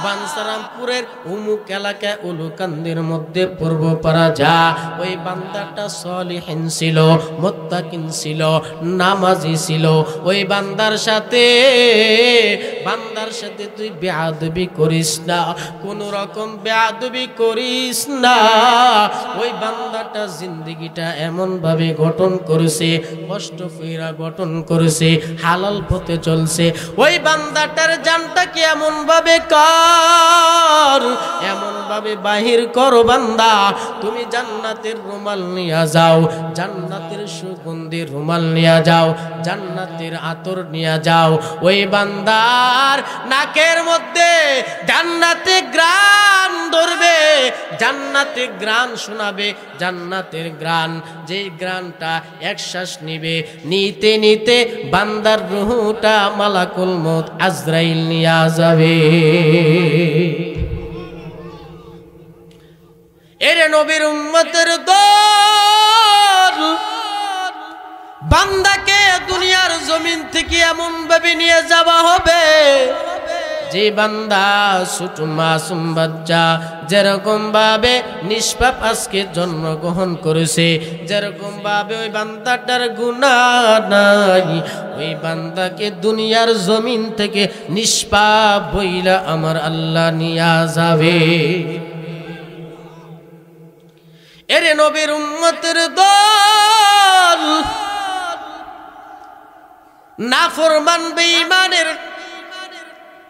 বানসারামপুরের উমুক এলাকায় উলুকান্দির মধ্যে পূর্বপাড়া যা, ওই বান্দাটা সলিহিন ছিল, মুত্তাকিন ছিল, নামাজি ছিল, ওই বান্দার সাথে তুই বেয়াদবি করিস না, কোন রকম বেয়াদবি করিস না। ওই বান্দাটা জিন্দেগিটা এমন ভাবে গঠন করেছে, কষ্ট কইরা গঠন করেছে, হালাল পথে চলছে, ওই বান্দাটার জানটাকে এমন ভাবে কর, এমন ভাবে বাহির করো বান্দা, তুমি জান্নাতের রুমাল নিয়ে যাও, জান্নাতের সুগন্ধি রুমাল নিয়ে যাও, জান্নাতের আতর নিয়ে যাও। ওই বান্দার নাকের মধ্যে জান্নাতে গ্রান ধরবে, জান্নাতে গ্রান শোনাবে, জান্নাতের গ্রান, যেই গ্রানটা এক শ্বাস নিবে, নিতে নিতে বান্দার রূহটা মালাকুল মউত আজরাইল নিয়ে যাবে। এরে নবীর উম্মতের দল, বান্দাকে দুনিয়ার জমিন থেকে এমন ভাবে নিয়ে যাওয়া হবে যে বান্দা ছোট মাসুম বাচ্চা যেরকম ভাবে নিষ্পাপ আজকে জন্মগ্রহণ করেছে, যেরকম ভাবে ওই বান্দাটার গুনাহ নাই, ওই বান্দাকে দুনিয়ার জমিন থেকে নিষ্পাপ বইলা আমার আল্লাহ নিয়ে যাবে। এরে নবীর উম্মতের দল, নাফরমান বেঈমানের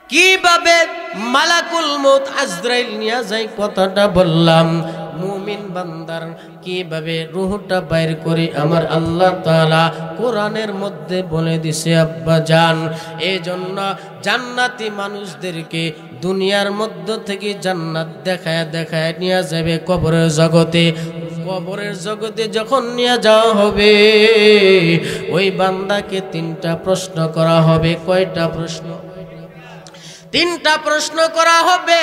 কিভাবে মালাকুল মউত আজরাইল নিয়ে যায় কথাটা বললাম। মুমিন বান্দার কিভাবে রূহটা বাইর করে আমার আল্লাহ তাআলা কোরআনের মধ্যে বলে দিছে আব্বা জান। এই জন্য জান্নাতি মানুষদেরকে দুনিয়ার মধ্য থেকে জান্নাত দেখায় দেখায় নিয়ে যাবে কবরের জগতে। কবরের জগতে যখন নিয়ে যাওয়া হবে, ওই বান্দাকে তিনটা প্রশ্ন করা হবে। কয়টা প্রশ্ন? তিনটা প্রশ্ন করা হবে।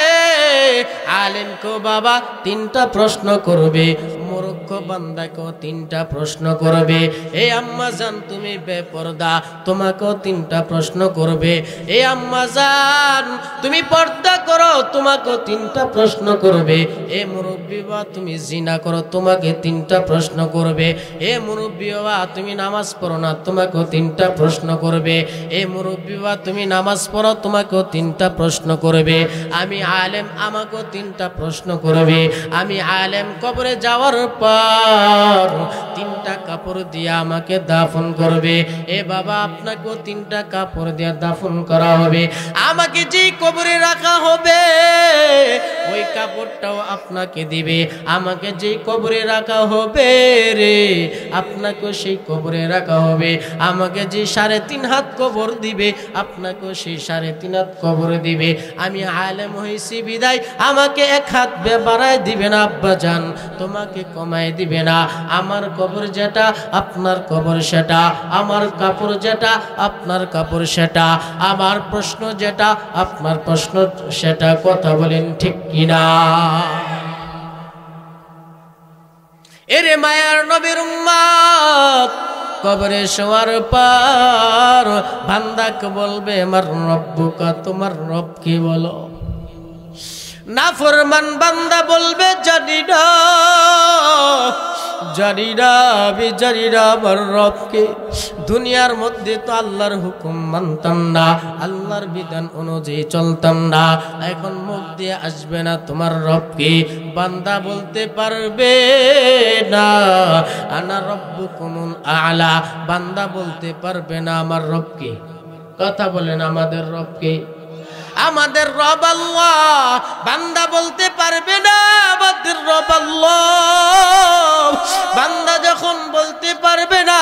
আলেমকে বাবা তিনটা প্রশ্ন করবে, মূর্খ বান্দাকেও তিনটা প্রশ্ন করবে। এই আম্মা জান তুমি বেপরদা, তোমাকেও তিনটা প্রশ্ন করবে। এই আম্মা জান তুমি পর্দা করো, তোমাকেও তিনটা প্রশ্ন করবে। এ মুরব্বি বাবা তুমি জিনা করো, তোমাকে তিনটা প্রশ্ন করবে। এ মুরব্বি বাবা তুমি নামাজ পড়ো না, তোমাকেও তিনটা প্রশ্ন করবে। এ মুরব্বি বাবা তুমি নামাজ পড়ো, তোমাকেও তিনটা প্রশ্ন করবে। আমি আলেম, আমাকেও তিনটা প্রশ্ন করবে। আমি আলেম কবরে যাওয়ার পর তিনটা কাপড় দিয়ে আমাকে দাফন করবে। এ বাবা আপনাকেও তিনটা কাপড় দিয়ে দাফন করা হবে। আমাকে যে কবরে রাখা হবে ওই কাপড়টাও আপনাকে দিবে। আমাকে যে কবরে রাখা হবে রে, আপনাকেও সেই কবরে রাখা হবে। আমাকে যে 3.5 হাত কবর দিবে, আপনাকেও সেই 3.5 হাত কবর দিবে। আমি আলেম হইছি বিদায় আমাকে 1 হাত বাড়ায় দিবে না আব্বা জান, তোমাকে কমায় দিবে না। আমার কবর যেটা আপনার কবর সেটা, আমার কাপড় যেটা আপনার কাপড় সেটা, আমার প্রশ্ন যেটা আপনার প্রশ্ন সেটা। কথা বলেন ঠিক কিনা? এরে মায়ার নবীর উম্মত, কবরে শোয়ার পর বান্দাকে বলবে আমার রব্বুকা, তোমার রব কি বলো। নাফরমান বান্দা বলবে জানি না, জানি না, আমি জানি না আমার রবকে। দুনিয়ার মধ্যে তো আল্লাহর হুকুম মানতাম না, আল্লাহর বিধান অনুযায়ী চলতাম না, এখন মুখ দিয়ে আসবে না তোমার রবকে। বান্দা বলতে পারবে না আনা রব্বুকুমুল আলা, বান্দা বলতে পারবে না আমার রবকে। কথা বলেন আমাদের রবকে। আমাদের রব আল্লাহ। বান্দা বলতে পারবে না আমাদের রব আল্লাহ। বান্দা যখন বলতে পারবে না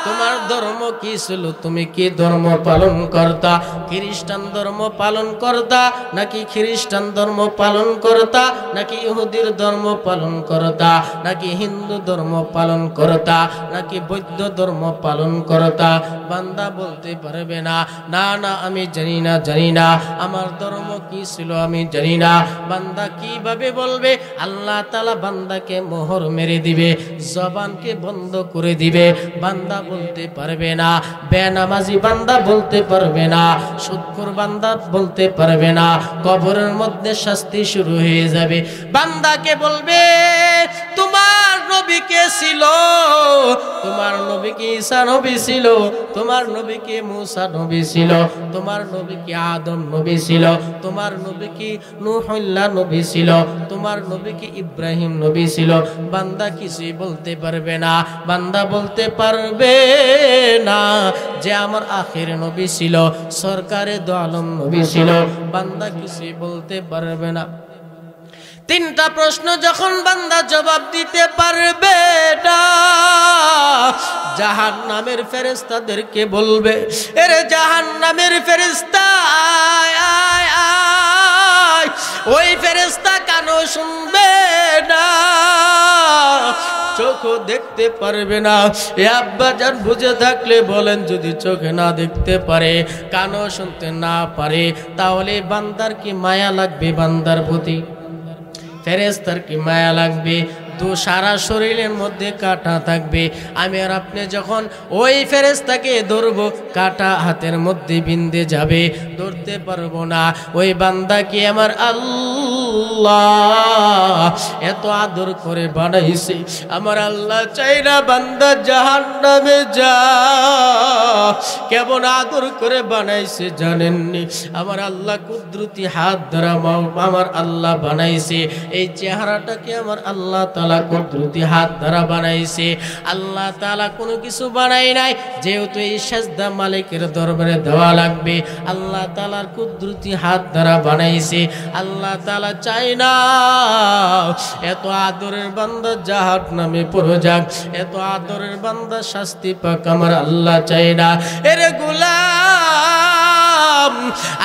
তোমার ধর্ম কি ছিল, তুমি কি ধর্ম পালন করতা, খ্রিস্টান ধর্ম পালন করতা নাকি খ্রিস্টান ধর্ম পালন করতা, নাকি ইহুদির ধর্ম পালন করতা, নাকি হিন্দু ধর্ম পালন করতা, নাকি বৌদ্ধ ধর্ম পালন করতা, বান্দা বলতে পারবে না না না আমি জানি না, জানি না আমার ধর্ম কি ছিল আমি জানি না। বান্দা কিভাবে বলবে? আল্লাহ তাআলা বান্দাকে মোহর মেরে দিবে, জবানকে বন্ধ করে দিবে। বান্দা বলতে পারবে না, বেনামাজি বান্দা বলতে পারবে না, সুদখোর বান্দা বলতে পারবে না। কবরের মধ্যে শাস্তি শুরু হয়ে যাবে। বান্দাকে বলবে তোমার নবী কে ছিল, তোমার নবী কি ঈসা নবী ছিল, তোমার নবী কি মুসা নবী ছিল, তোমার নবী কি আদম নবী ছিল, তোমার নবী কি নূহুল্লাহ নবী ছিল, তোমার নবী কি ইব্রাহিম নবী ছিল। বান্দা কিছুই বলতে পারবে না। বান্দা বলতে পারবে না যে আমার আখির নবী ছিল, সরকারে দো আলম নবী ছিল। বান্দা কিছুই বলতে পারবে না। তিনটা প্রশ্ন যখন বান্দা জবাব দিতে পারবে না, জাহান্নামের ফেরেশতাদেরকে বলবে, এরে জাহান্নামের ফেরেশতা আয় আয় আয়। ওই ফেরেশতা কানও শুনবে না, চোখও দেখতে পারবে না। এ আব্বাজান বুঝে থাকলে বলেন, যদি চোখে না দেখতে পারে, কানও শুনতে না পারে, তাহলে বান্দার কি মায়া লাগবে? বান্দার প্রতি ফেরেশতার কি মায়া লাগবে? তো সারা শরীরের মধ্যে কাঁটা থাকবে। আমি আর আপনি যখন ওই ফেরেশতাকে ধরবো, কাঁটা হাতের মধ্যে বিঁধে যাবে, ধরতে পারবো না। ওই বান্দাকে আমার আল্লাহ এত আদর করে বানাইছে, আমার আল্লাহ চাই না বান্দা জাহান্নামে যা। কেমন আদর করে বানাইছে জানেননি? আমার আল্লাহ কুদরতি হাত দ্বারা আমার আল্লাহ বানাইছে। এই চেহারাটাকে আমার আল্লাহ তাআলা কুদরতি হাত দ্বারা বানাইছে। আল্লাহ তাআলা কোনো কিছু বানাই নাই, যেহেতু এই সাজদা মালিকের দরবারে দেওয়া লাগবে, আল্লাহ তাআলার কুদরতি হাত দ্বারা বানাইছে। আল্লাহ তাআলা চাই না এত আদরের বান্দা জাহান্নামে পড়ে যাক, এত আদরের বান্দা শাস্তি পাক, আমার আল্লাহ চাই না। এরে গোলাম,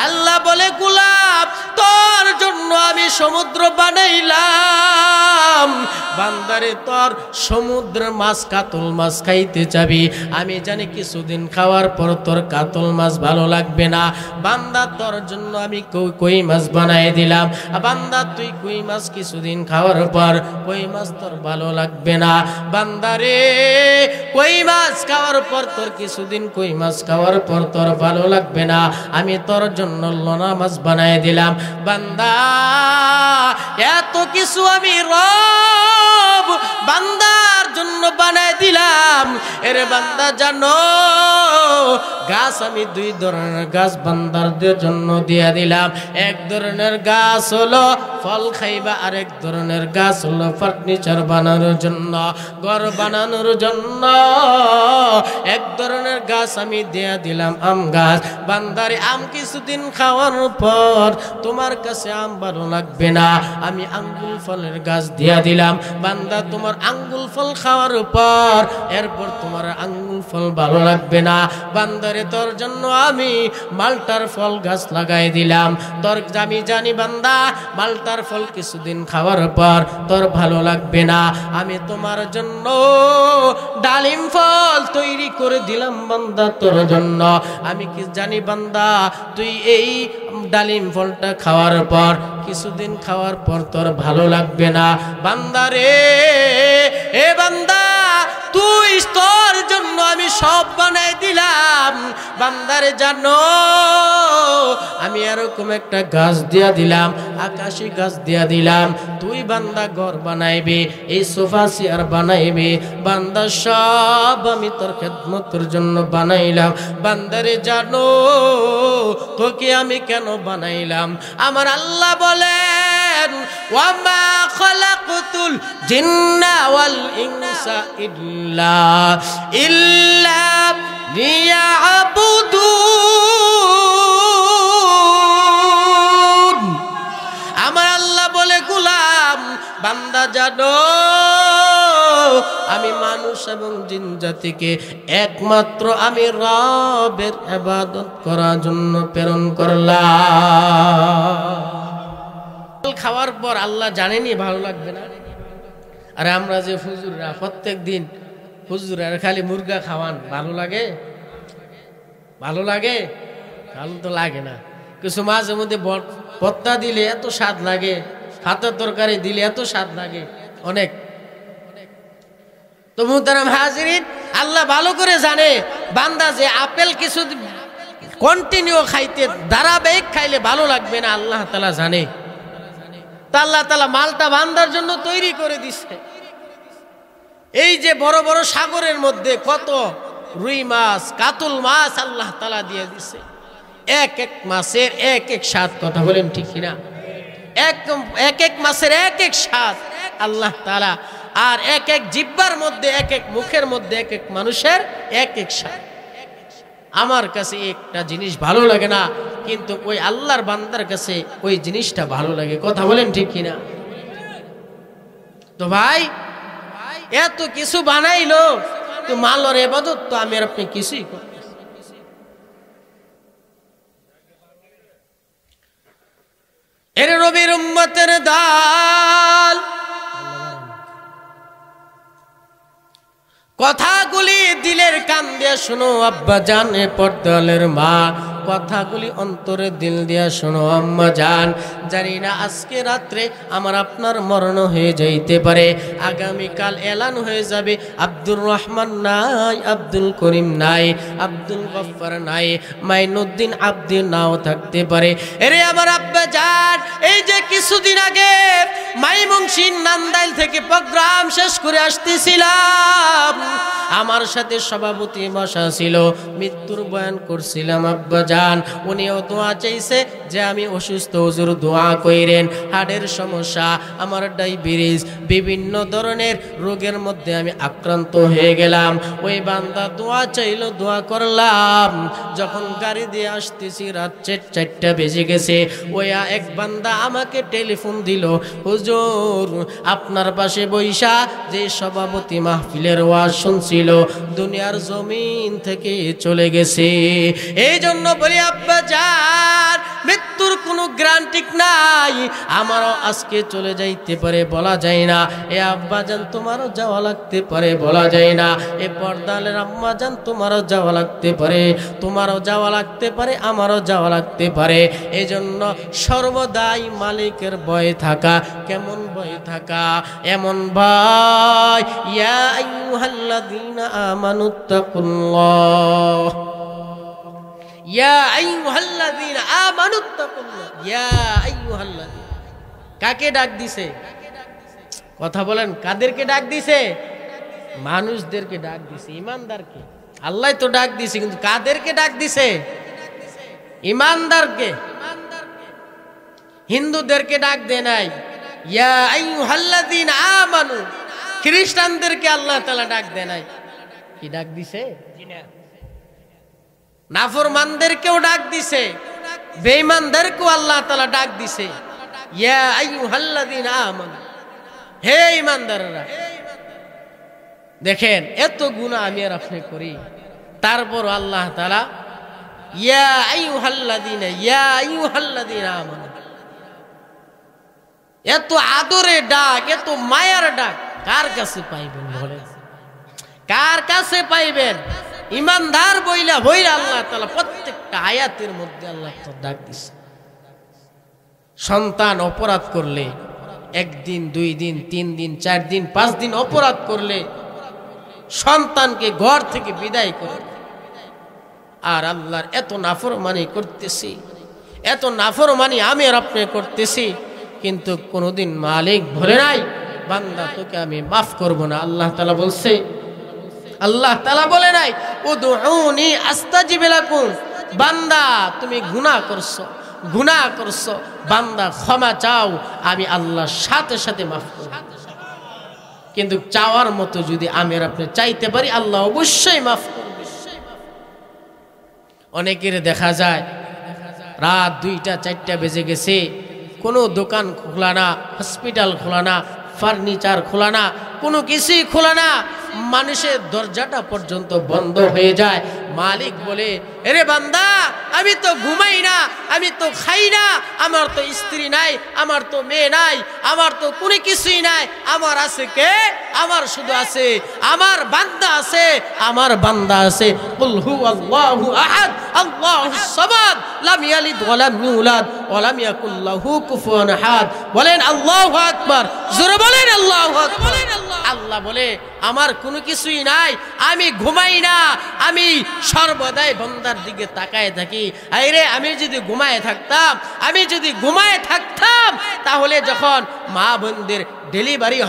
আল্লাহ বলে, গোলাম তোর জন্য আমি সমুদ্র বানাইলাম। বান্দারে তোর সমুদ্র মাছ, কাতল মাছ খাইতে চাবি, আমি জানি কিছুদিন খাওয়ার পর তোর কাতল মাছ ভালো লাগবে না। বান্দা তোর জন্য আমি কই মাছ বানাই দিলাম। বান্দা তুই কই মাছ কিছুদিন খাওয়ার পর কই মাছ তোর ভালো লাগবে না। বান্দারে কই মাছ খাওয়ার পর তোর কিছুদিন কই মাছ খাওয়ার পর তোর ভালো লাগবে না, আমি তোর জন্য লোনা মাছ বানাই দিলাম। বান্দা এত কিছু আমি রব বান্দার জন্য বানাই দিলাম। এরে বান্দা জানো, গাছ আমি দুই ধরনের গাছ বান্দারদের জন্য দিয়ে দিলাম। এক ধরনের গাছ হলো ফল খাইবা, আরেক ধরনের গাছ হলো ফার্নিচার বানানোর জন্য, ঘর বানানোর জন্য। এক ধরনের গাছ আমি দিয়ে দিলাম আম গাছ। বান্দারে আম কিছুদিন খাওয়ার পর তোমার কাছে আম ভালো লাগবে না, আমি আঙ্গুল ফলের গাছ দিয়া দিলাম। বান্দা তোমার আঙ্গুল ফল খাওয়ার পর এরপর তোমার আঙ্গুল ফল ভালো লাগবে না। বান্দারে তোর জন্য আমি মালটার ফল গাছ লাগাই দিলাম। তোর আমি জানি বান্দা মালটার ফল কিছুদিন খাওয়ার পর তোর ভালো লাগবে না, আমি তোমার জন্য ডালিম ফল তৈরি করে দিলাম বান্দা তোর জন্য। আমি কি জানি বান্দা তুই এই ডালিম ফলটা খাওয়ার পর কিছুদিন খাওয়ার পর তোর ভালো লাগবে না। বান্দা রে, এ বান্দা তুই তোর জন্য আমি সব বানাই দিলাম। বান্দারে জানো, আমি এরকম একটা গাছ দিয়া দিলাম, আকাশী গাছ দিয়া দিলাম। তুই বান্দা ঘর বানাইবে, এই সোফা চেয়ার বানাইবে, বান্দা সব আমি তোর খেদমতের জন্য বানাইলাম। বান্দারে জানো, তোকে আমি কেন বানাইলাম? আমার আল্লাহ বলেন, ওয়ামা খালাকতুল জিন্না ওয়াল ইনসা ইল্লা লিয়াবুদুন। আমার আল্লাহ বলে, গোলাম বান্দা জানো, আমি মানুষ এবং জিন জাতিকে একমাত্র আমি রবের ইবাদত করার জন্য প্রেরণ করলাম। খাওয়ার পর আল্লাহ জানেনি ভালো লাগবে না। আর আমরা যে হুজুররা প্রত্যেক দিন হুজুরা খালি মুরগা খাওয়ান, ভালো লাগে? ভালো লাগে? ভালো তো লাগে না। কিছু মাঝে মধ্যে ভর্তা দিলে এত স্বাদ লাগে, ভাতের তরকারি দিলে এত স্বাদ লাগে অনেক। তো মুহতারাম হাজিরিন, আল্লাহ ভালো করে জানে বান্দা যে আপেল কিছু কন্টিনিউ খাইতে, ধারাবাহিক খাইলে ভালো লাগবে না, আল্লাহ তাআলা জানে। তা আল্লাহ তাআলা মালটা বান্দার জন্য তৈরি করে দিচ্ছে। এই যে বড় বড় সাগরের মধ্যে কত রুই মাছ, কাতল মাছ আল্লাহ তাআলা দিয়ে দিছে। এক এক মাছের এক এক স্বাদ, কথা বলেন ঠিক কিনা? এক এক মাছের এক এক স্বাদ আল্লাহ তাআলা। আর এক এক জিহ্বার মধ্যে, এক এক মুখের মধ্যে এক এক মানুষের এক এক স্বাদ। আমার কাছে একটা জিনিস ভালো লাগে না, কিন্তু ওই আল্লাহর বান্দার কাছে ওই জিনিসটা ভালো লাগে, কথা বলেন ঠিক কিনা? তো ভাই এত কিছু বানাইলো, তো মালর ইবাদত তো আমি আর আপনি কিছুই করতেছি। এর নবীর উম্মতের দল, কথাগুলি দিলের কান দিয়ে শোনো আব্বা জান, এ পর্দালের মা, কথাগুলি অন্তরে দিল দিয়া শোনো আম্মা জান। জানি না আজকে রাত্রে আমার আপনার মরণ হয়ে যাইতে পারে, আগামীকাল এলান হয়ে যাবে আব্দুর রহমান নাই, আব্দুল করিম নাই, আব্দুল গফফার নাই, মাইনুদ্দিন আব্দি নাও থাকতে পারে। এরে আমার আব্বা জান, এই যে কিছুদিন আগে মাইমুংসির নান্দাইল থেকে প্রোগ্রাম শেষ করে আসতেছিলাম, আমার সাথে সভাপতি বসা ছিল, মৃত্যুর বয়ান করছিলাম আব্বা জান। উনিও দোয়া চাইছে যে আমি অসুস্থ, হুজুর দোয়া কইরেন, হার্টের সমস্যা, আমার ডায়াবেটিস, বিভিন্ন ধরনের রোগের মধ্যে আমি আক্রান্ত হয়ে গেলাম। ওই বান্দা দোয়া চাইলো, দোয়া করলাম। যখন গাড়ি দিয়ে আসতেছি রাত 4টা বেজে গেছে, ওই এক বান্দা আমাকে টেলিফোন দিল, হুজুর আপনার পাশে বৈশা যে সভাপতি মাহফিলের ওয়াজ শুনছিল দুনিয়ার জমিন থেকে চলে গেছে। এই জন্য বলি আব্বা জান, মৃত্যুর কোনো গ্যারান্টি নাই, আমারও আজকে চলে যাইতে পারে, বলা যায় না। এ আব্বা জান তোমারও যাওয়া লাগতে পারে, বলা যায় না। এ পর্দালের আম্মা জান তোমারও যাওয়া লাগতে পারে, তোমারও যাওয়া লাগতে পারে, আমারও যাওয়া লাগতে পারে। এই জন্য সর্বদাই মালিকের ভয় থাকা। কেমন ভয় থাকা? এমন ভয়, ইয়া আইয়ুহাল্লাযীনা আমানুত্তাকুল্লাহ, ইয়া আইয়ুহাল্লাযীনা আমানুত্তাকুল্লাহ, ইয়া আইয়ুহাল্লাযীনা। কাকে ডাক দিছে? কথা বলেন, কাদেরকে ডাক দিছে? মানুষদেরকে ডাক দিছে, ইমানদারকে। আল্লাহ তো ডাক দিছে, কিন্তু কাদেরকে ডাক দিছে? ইমানদারকে। হিন্দুদেরকে ডাক দেয় নাই। ইয়া আইয়ুহাল্লাযীনা আমানু, খ্রিস্টানদেরকে আল্লাহ তাআলা ডাক দেয় নাই। কি ডাক দিছে? নাফরমানদেরকেও ডাক দিছে, বেঈমানদেরকেও আল্লাহ তাআলা ডাক দিছে, ইয়া আইয়ুহাল্লাযীনা আমানু, হে ঈমানদাররা। দেখেন এত গুনাহ আমি আর আপনি করি, তারপর আল্লাহ তাআলা ইয়া আইয়ুহাল্লাযীনা, ইয়া আইয়ুহাল্লাযীনা আমানু, এত আদরে ডাক, এত মায়ার ডাক কার কাছে পাইবেন বলেন? কার কাছে পাইবেন? ইমানদার বইলা আল্লাহ তাআলা প্রত্যেকটা আয়াতের মধ্যে আল্লাহ তো ডাক দিছে। সন্তান অপরাধ করলে, 1 দিন 2 দিন 3 দিন 4 দিন 5 দিন অপরাধ করলে সন্তানকে ঘর থেকে বিদায় করে, আর আল্লাহর এত নাফরমানি করতেছি, এত নাফরমানি আমি আর আপনি করতেছি, কিন্তু কোনোদিন মালিক বলে নাই বান্দা তোকে আমি মাফ করব না। আল্লাহ তাআলা বলছে, আল্লাহ তাআলা বলে নাই উদউনি আস্তাজিব লাকুম, বান্দা তুমি গুনাহ করছো, বান্দা ক্ষমা চাও, আমি আল্লাহর সাথে সাথে মাফ করব। কিন্তু চাওয়ার মতো যদি আমি আর আপনি চাইতে পারি, আল্লাহ অবশ্যই মাফ করবে। অনেকের দেখা যায় রাত 2টা 4টা বেজে গেছে, কোনো দোকান খোলা না, হসপিটাল খোলা না, ফার্নিচার খোলা না, কোনো কিছুই খোলা না, মানুষের দরজাটা পর্যন্ত বন্ধ হয়ে যায়। মালিক বলে, এরে বান্দা আমি তো ঘুমাই না, আমি তো খাই না, আমার তো স্ত্রী নাই, আমার তো মেয়ে নাই, আমার তো কোনো কিছুই নাই, আমার আছে কে? আমার শুধু আছে আমার বান্দা আছে, আমার বান্দা আছে। কুল হুয়াল্লাহু আহাদ আল্লাহুস সামাদ লাম ইয়ালিদ ওয়া লাম ইউলাদ ওয়া লাম ইয়াকুল লাহু কুফুয়ান আহাদ। বলেন আল্লাহু আকবার, জোরে বলেন আল্লাহু আকবার। আল্লাহ বলে আমার কোনো কিছুই নাই, আমি ঘুমাই না, আমি সর্বদাই বান্দার দিকে তাকায় থাকি। আরে আমি যদি ঘুমায় থাকতাম, তাহলে যখন মা বোনদের ডেলিভারি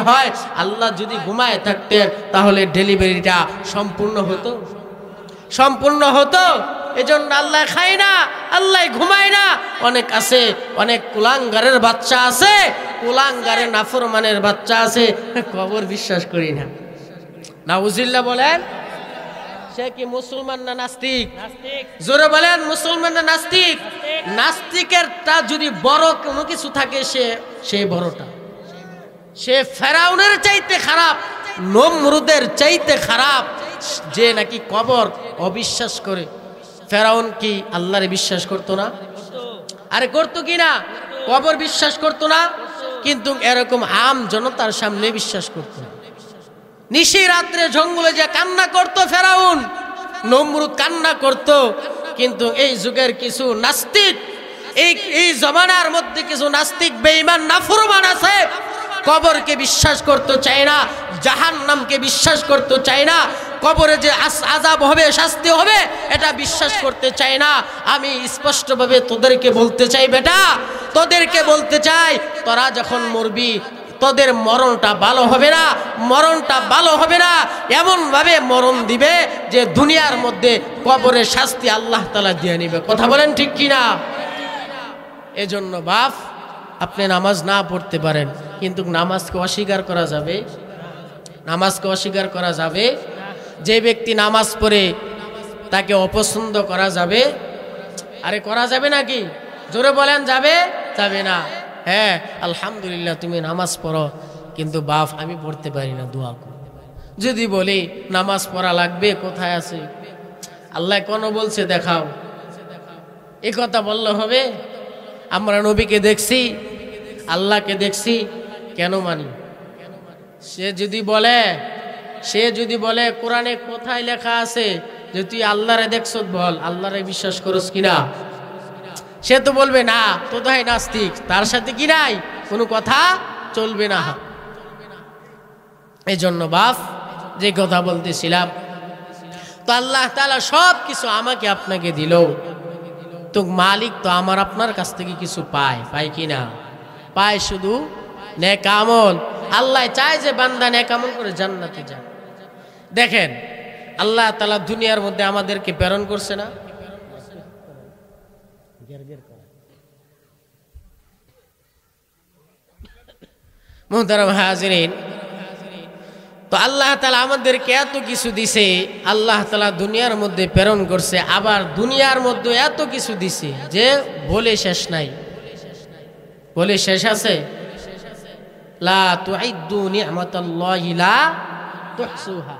হয়, আল্লাহ যদি ঘুমায় থাকতেন তাহলে ডেলিভারিটা সম্পূর্ণ হতো। এজন্য আল্লাহ খায় না, আল্লাহ ঘুমায় না। অনেক কুলাঙ্গারের বাচ্চা আছে, কুলাঙ্গারের নাফরমানের বাচ্চা আছে, কবর বিশ্বাস করি না। নাউজুবিল্লাহ বলেন। সে কি মুসলমান না নাস্তিক? জোরে বলেন, মুসলমান না নাস্তিক? নাস্তিকের তা যদি বড় কোনো কিছু থাকে সে বড়টা, সে ফেরাউনের চাইতে খারাপ, নমরুদের চাইতে খারাপ, যে নাকি কবর অবিশ্বাস করে। ফেরাউন কি আল্লাহরে বিশ্বাস করতো না? আরে করতো কি না? কবর বিশ্বাস করতো না, কিন্তু এরকম আম জনতার সামনে বিশ্বাস করতো। নিশি রাত্রে জঙ্গলে যে কান্না করতো ফেরাউন, নমরুদ কান্না করতো, কিন্তু এই যুগের কিছু নাস্তিক, এই জমানার মধ্যে কিছু নাস্তিক বেঈমান নাফরমান আছে, কবরকে বিশ্বাস করতে চায় না, জাহান্নামকে বিশ্বাস করতে চায় না, কবরে যে আযাব হবে, শাস্তি হবে, এটা বিশ্বাস করতে চায় না। আমি স্পষ্টভাবে তোদেরকে বলতে চাই বেটা, তোদেরকে বলতে চাই, তোরা যখন মরবি তোদের মরণটা ভালো হবে না, মরণটা ভালো হবে না, এমন ভাবে মরণ দিবে যে দুনিয়ার মধ্যে কবরের শাস্তি আল্লাহ তাআলা দিয়ে নিবে। কথা বলেন ঠিক কিনা? এজন্য বাপ, আপনি নামাজ না পড়তে পারেন, কিন্তু নামাজকে অস্বীকার করা যাবে? নামাজকে অস্বীকার করা যাবে? যে ব্যক্তি নামাজ পড়ে তাকে অপছন্দ করা যাবে? আরে করা যাবে নাকি? জোরে বলেন, যাবে? যাবে না। হ্যাঁ, আলহামদুলিল্লাহ তুমি নামাজ পড়ো, কিন্তু বাপ আমি পড়তে পারি না, দোয়া করো। যদি বলি নামাজ পড়া লাগবে, কোথায় আছে? আল্লাহ কোন বলছে দেখাও, এ কথা বললে হবে? আমরা নবীকে দেখছি, আল্লাহকে দেখছি, কেন মানি? সে যদি বলে কোরআনে কোথায় লেখা আছে যে তুই আল্লাহরে দেখছ, বল আল্লাহরে বিশ্বাস করস কিনা? সে তো বলবে না, তো তাই নাস্তিক, তার সাথে কি নাই, কোনো কথা চলবে না। এই জন্য বাপ, যে কথা বলতেছিলাম, তো আল্লাহ তাআলা সব কিছু আমাকে আপনাকে দিল, তো মালিক তো আমার আপনার কাছ থেকে কিছু পায় কি না? পায় শুধু নেক আমল। আল্লাহ চায় যে বান্দা নেক আমল করে জান্নাতে যায়। দেখেন, আল্লাহ তাআলা দুনিয়ার মধ্যে আমাদেরকে প্রেরণ করছে না? মুহতারাম হাজিরিন, তো আল্লাহ তাআলা আমাদেরকে এত কিছু দিছে, আল্লাহ তাআলা দুনিয়ার মধ্যে প্রেরণ করছে, আবার দুনিয়ার মধ্যে এত কিছু দিছে যে বলে শেষ নাই। বলে শেষ আছে? লা তুইদ্দু নি'মাতাল্লাহি লা তুহসুহা।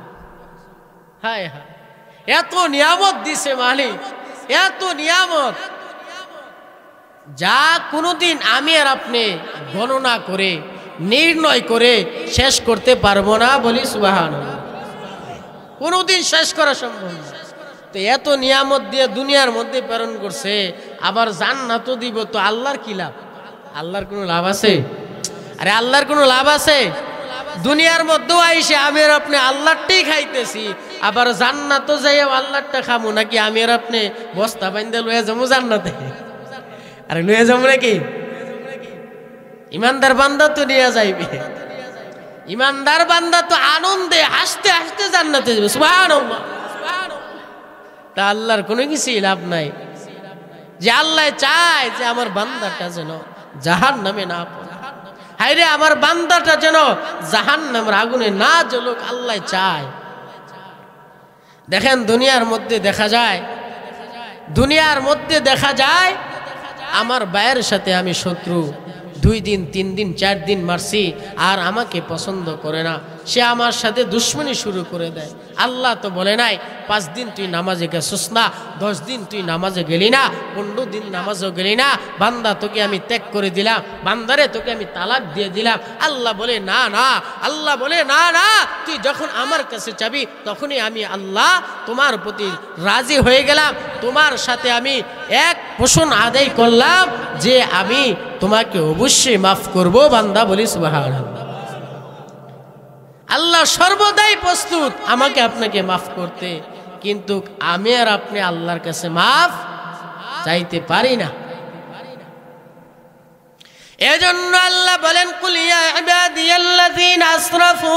হায় হায়, এত নিয়ামত দিছে মালিক, এত নিয়ামত, যা কোনোদিন আমি আর আপনি গণনা করে নির্ণয় করে শেষ করতে পারবো না। বলি সুবহানাল্লাহ। কোনোদিন শেষ করা সম্ভব না। তো এত নিয়ামত দিয়ে দুনিয়ার মধ্যে প্রেরণ করছে, আবার জান্নাতও দিব, তো আল্লাহর কি লাভ? আল্লাহর কোনো লাভ আছে? আরে আল্লাহর কোনো লাভ আছে? দুনিয়ার মধ্যেও আইসে আমি আর আপনি আল্লাহরটাই খাইতেছি, আবার জান্নাতও যাই আল্লাহরটা খামু, নাকি আমি আর আপনি বস্তা বাইন্দা লয়ে যাবো জান্নাতে? আরে লয়ে যাবো নাকি? ইমানদার বান্দা তো নিয়ে যাইবে, ইমানদার বান্দা তো আনন্দে হাসতে হাসতে জান্নাতে যাবে। সুবহানাল্লাহ। তা আল্লাহর কোনো কিছুই লাভ নাই, যে আল্লাহ চায় যে আমার বান্দাটা যেন জাহান্নামে না পড়ে। হায়রে, আমার বান্দাটা যেন জাহান্নামের আগুনে না জ্বলুক, আল্লাহ চায়। দেখেন, দুনিয়ার মধ্যে দেখা যায় আমার ভাইয়ের সাথে আমি শত্রু, 2 দিন 3 দিন 4 দিন মারছি, আর আমাকে পছন্দ করে না, সে আমার সাথে দুশ্মনী শুরু করে দেয়। আল্লাহ তো বলে নাই 5 দিন তুই নামাজে গেছিস না, 10 দিন তুই নামাজে গেলি না, 15 দিন নামাজও গেলি না, বান্দা তোকে আমি ত্যাগ করে দিলাম, বান্দারে তোকে আমি তালাক দিয়ে দিলাম। আল্লাহ বলে না না, আল্লাহ বলে না না, তুই যখন আমার কাছে চাবি তখনই আমি আল্লাহ তোমার প্রতি রাজি হয়ে গেলাম, তোমার সাথে আমি এক পোষণ আদায় করলাম যে আমি তোমাকে অবশ্যই মাফ করব। বান্দা বলি সুবহানাল্লাহ। আল্লাহ সর্বদাই প্রস্তুত আমাকে আপনাকে মাফ করতে, কিন্তু আমি আর আপনি আল্লাহর কাছে মাফ চাইতে পারি না। এজন্য আল্লাহ বলেন, কুল ইয়া ইবাদিয়াল্লাযীনা আসরাফু,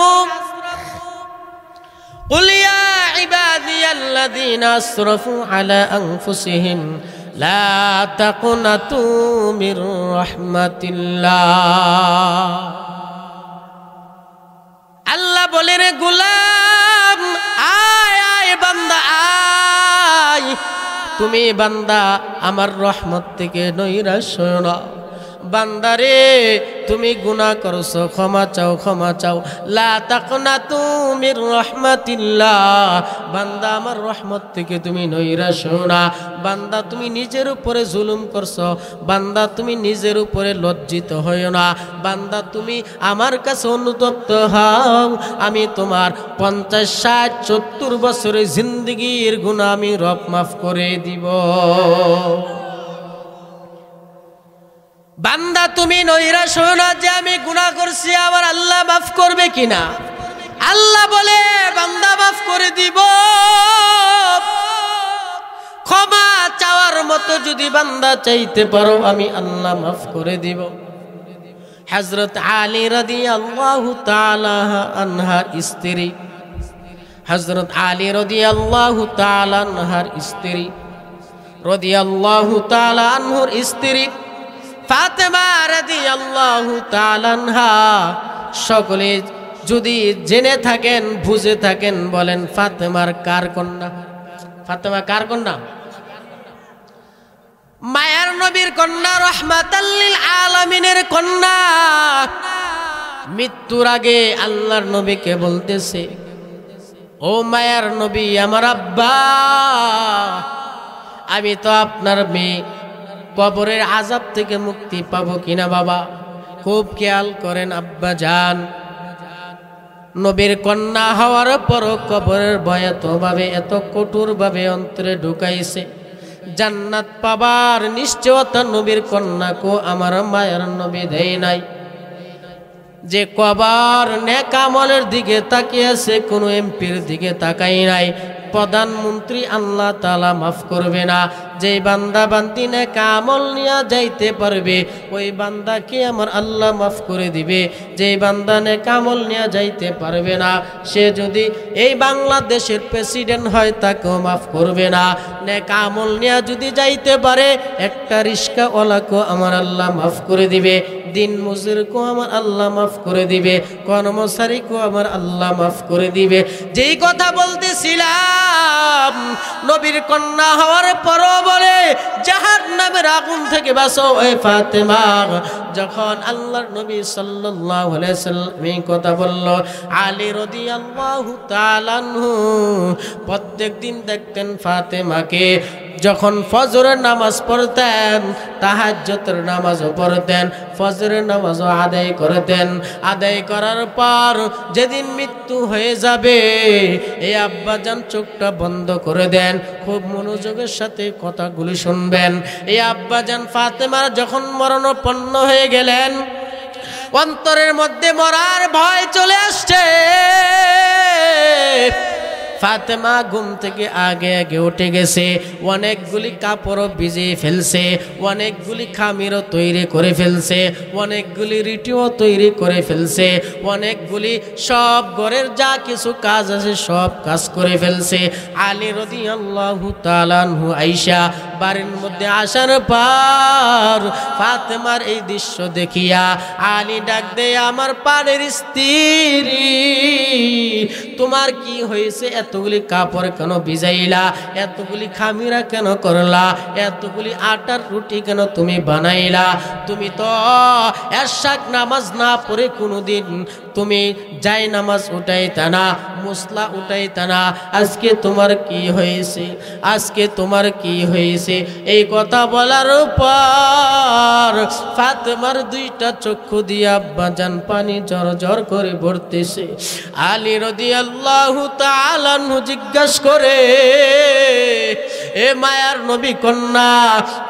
কুল ইয়া ইবাদিয়াল্লাযীনা আসরাফু আলা আনফুসিহিম লা তাকুনাতু মির রাহমাতিল্লাহ। আল্লাহ বলে, রে গোলাম, আয় আয় বান্দা তুমি বান্দা আমার রহমত থেকে নৈরাশ হয়ো না। বান্দারে তুমি গুনাহ করছো, ক্ষমা চাও, ক্ষমা চাও। লা তাকনাতু মির রাহমাতিল্লাহ, বান্দা আমার রহমত থেকে তুমি নৈরাশ হও না। বান্দা তুমি নিজের উপরে জুলুম করছো, বান্দা তুমি নিজের উপরে লজ্জিত হইও না। বান্দা তুমি আমার কাছে অনুতপ্ত হও, আমি তোমার 50, 60, 70 বছরের জিন্দেগির গুনাহ আমি রব মাফ করে দিব। বান্দা তুমি নৈরাশ হও না যে আমি গুনাহ করছি, আমার আল্লাহ মাফ করবে কিনা। আল্লাহ বলে বান্দা মাফ করে দিব। ক্ষমা চাওয়ার মতো যদি বান্দা চাইতে পারো আমি আল্লাহ মাফ করে দিব। হযরত আলী রাদিয়াল্লাহু তাআলা আনহার স্ত্রী, হযরত আলী রাদিয়াল্লাহু তাআলা আনহার স্ত্রী, রাদিয়াল্লাহু তাআলা আনহুর স্ত্রী ফাতেমা রাদিয়াল্লাহু তাআলা আনহা, সকলে যদি জেনে থাকেন বুঝে থাকেন বলেন ফাতেমার কার কন্যা? ফাতেমা কার কন্যা? মায়ার নবীর কন্যা, রাহমাতাল লিল আলামিনের কন্যা। মৃত্যুর আগে আল্লাহর নবীকে বলতেছে, ও মায়ার নবী আমার আব্বা, আমি তো আপনার মেয়ে, কবরের আযাব থেকে মুক্তি পাবো কিনা বাবা খুব খেয়াল করেন আব্বা জান। নবীর কন্যা হওয়ার পরও কবরের ভয় এতভাবে, এত কঠোরভাবে অন্তরে ঢুকাইছে। জান্নাত পাবার নিশ্চয়তা নবীর কন্যাকে আমার মায়ের নবী দেয় নাই। যে কবর নেক আমলের দিকে তাকিয়েছে, কোনো এমপির দিকে তাকাই নাই। প্রধানমন্ত্রী আল্লাহ তাআলা মাফ করবে না। যেই বান্দা বান্দি নেক আমল নিয়ে যাইতে পারবে ওই বান্দাকে আমার আল্লাহ মাফ করে দিবে। যেই বান্দা নেক আমল নিয়ে যাইতে পারবে না, সে যদি এই বাংলাদেশের প্রেসিডেন্ট হয় তাকেও মাফ করবে না। নেক আমল নিয়ে যদি যাইতে পারে একটা রিস্কাওয়ালাকেও আমার আল্লাহ মাফ করে দিবে, দিন মজুরকেও আমার আল্লাহ মাফ করে দিবে, কর্মচারীকেও আমার আল্লাহ মাফ করে দিবে। যেই কথা বলতেছিলাম, নবীর কন্যা হওয়ার পরও বলে জাহান্নামের আগুন থেকে বাঁচো এ ফাতেমা। যখন আল্লাহর নবী সাল্লাল্লাহু আলাইহি সাল্লাম এই কথা বলল, আলী রাদিয়াল্লাহু তাআলা আনহু প্রত্যেকদিন দেখতেন ফাতেমাকে যখন ফজরের নামাজ পড়তেন, তাহাজ্জুদের নামাজও পড়তেন, ফজরের নামাজও আদায় করতেন। আদায় করার পর যেদিন মৃত্যু হয়ে যাবে এই আব্বাজান চোখটা বন্ধ করে দেন, খুব মনোযোগের সাথে কথাগুলি শুনবেন। এই আব্বাজান ফাতেমার যখন মরণাপন্ন হয়ে গেলেন, অন্তরের মধ্যে মরার ভয় চলে আসছে। ফাতেমা ঘুম থেকে আগে আগে উঠে গেছে, অনেকগুলি কাপড়ও ভিজিয়ে ফেলছে, অনেকগুলি খামিরও তৈরি করে ফেলছে, অনেকগুলি রুটিও তৈরি করে ফেলছে, অনেকগুলি সব ঘরের যা কিছু কাজ আছে সব কাজ করে ফেলছে। আলী রাদিয়াল্লাহু তাআলা আনহু আয়েশা বাড়ির মধ্যে আসার পর ফাতেমার এই দৃশ্য দেখিয়া আলী ডাক দেয়, আমার পাড়ের স্ত্রী, তোমার কি হয়েছে? এতগুলি কাপড় কেন ভিজাইলা? এতগুলি খামিরা কেন করলা? এতগুলি আটার রুটি কেন তুমি বানাইলা? তুমি তো এশাক নামাজ না পড়ে কোনোদিন তুমি যাই নামাজ উঠাইতা না, মুসলা উঠাইতা না। আজকে তোমার কি হয়েছে? আজকে তোমার কি হয়েছে? এই কথা বলার পর ফাতেমার দুইটা চক্ষু দিয়ে আব্বাজান পানি ঝরঝর করে পড়তেছে। আলী রাদিয়াল্লাহু তাআলা আনহু জিজ্ঞাসা করে, এ মায়ার নবী কন্যা,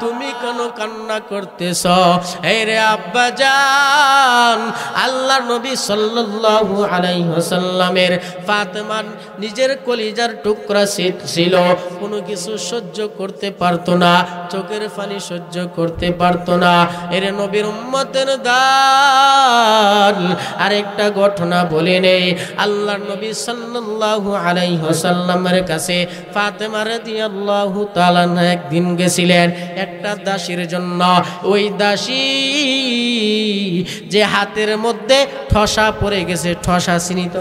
তুমি কেন কান্না করতেছ? এই রে আব্বাজান, আল্লাহর নবী সাল্লাল্লাহু আলাইহি ওয়াসাল্লামের ফাতেমার নিজের কলিজার টুকরা ছিল, কোনো কিছু সহ্য করতে পারতো না, চোখের পানি সহ্য করতে পারতো না। এর নবীর উম্মতের দান আরেকটা ঘটনা বলে নেই। আল্লাহর নবী সাল্লাল্লাহু আলাইহি ওয়াসাল্লামের কাছে ফাতেমা রাদিয়াল্লাহু তাআলা একদিন গেছিলেন একটা দাসীর জন্য। ওই দাসী যে হাতের মধ্যে ঠসা পড়ে গেছে, ঠসা চিনিত,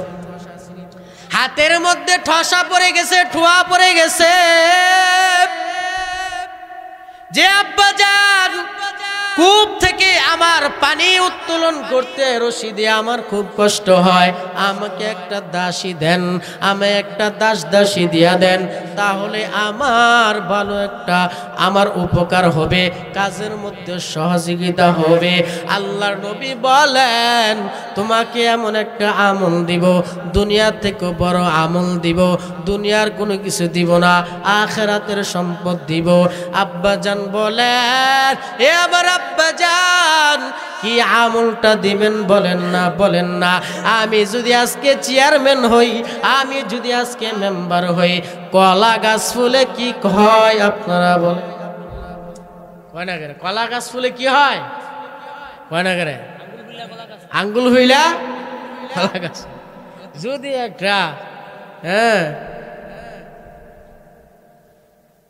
হাতের মধ্যে ঠসা পড়ে গেছে, ঠুয়া পড়ে গেছে, যে আব্বাজান কূপ থেকে আমার পানি উত্তোলন করতে রশি দিয়ে আমার খুব কষ্ট হয়, আমাকে একটা দাসী দেন, আমায় একটা দাসী দিয়া দেন, তাহলে আমার ভালো একটা আমার উপকার হবে, কাজের মধ্যে সহযোগিতা হবে। আল্লাহর নবী বলেন তোমাকে এমন একটা আমল দিব, দুনিয়া থেকে বড় আমল দিব, দুনিয়ার কোনো কিছু দিব না, আখিরাতের সম্পদ দিব। আব্বাজান বলেন এ আমার আব্বাজান কি আমলটা দিবেন বলেন না। আমি যদি আজকে চেয়ারম্যান হই, আমি যদি আজকে মেম্বার হই, কলা গাছ ফুলে কি হয় আপনারা বলেন? কয় না করে কলা গাছ ফুলে কি হয়? কয় না করে আঙ্গুল হইলা কলা গাছ। যদি একটা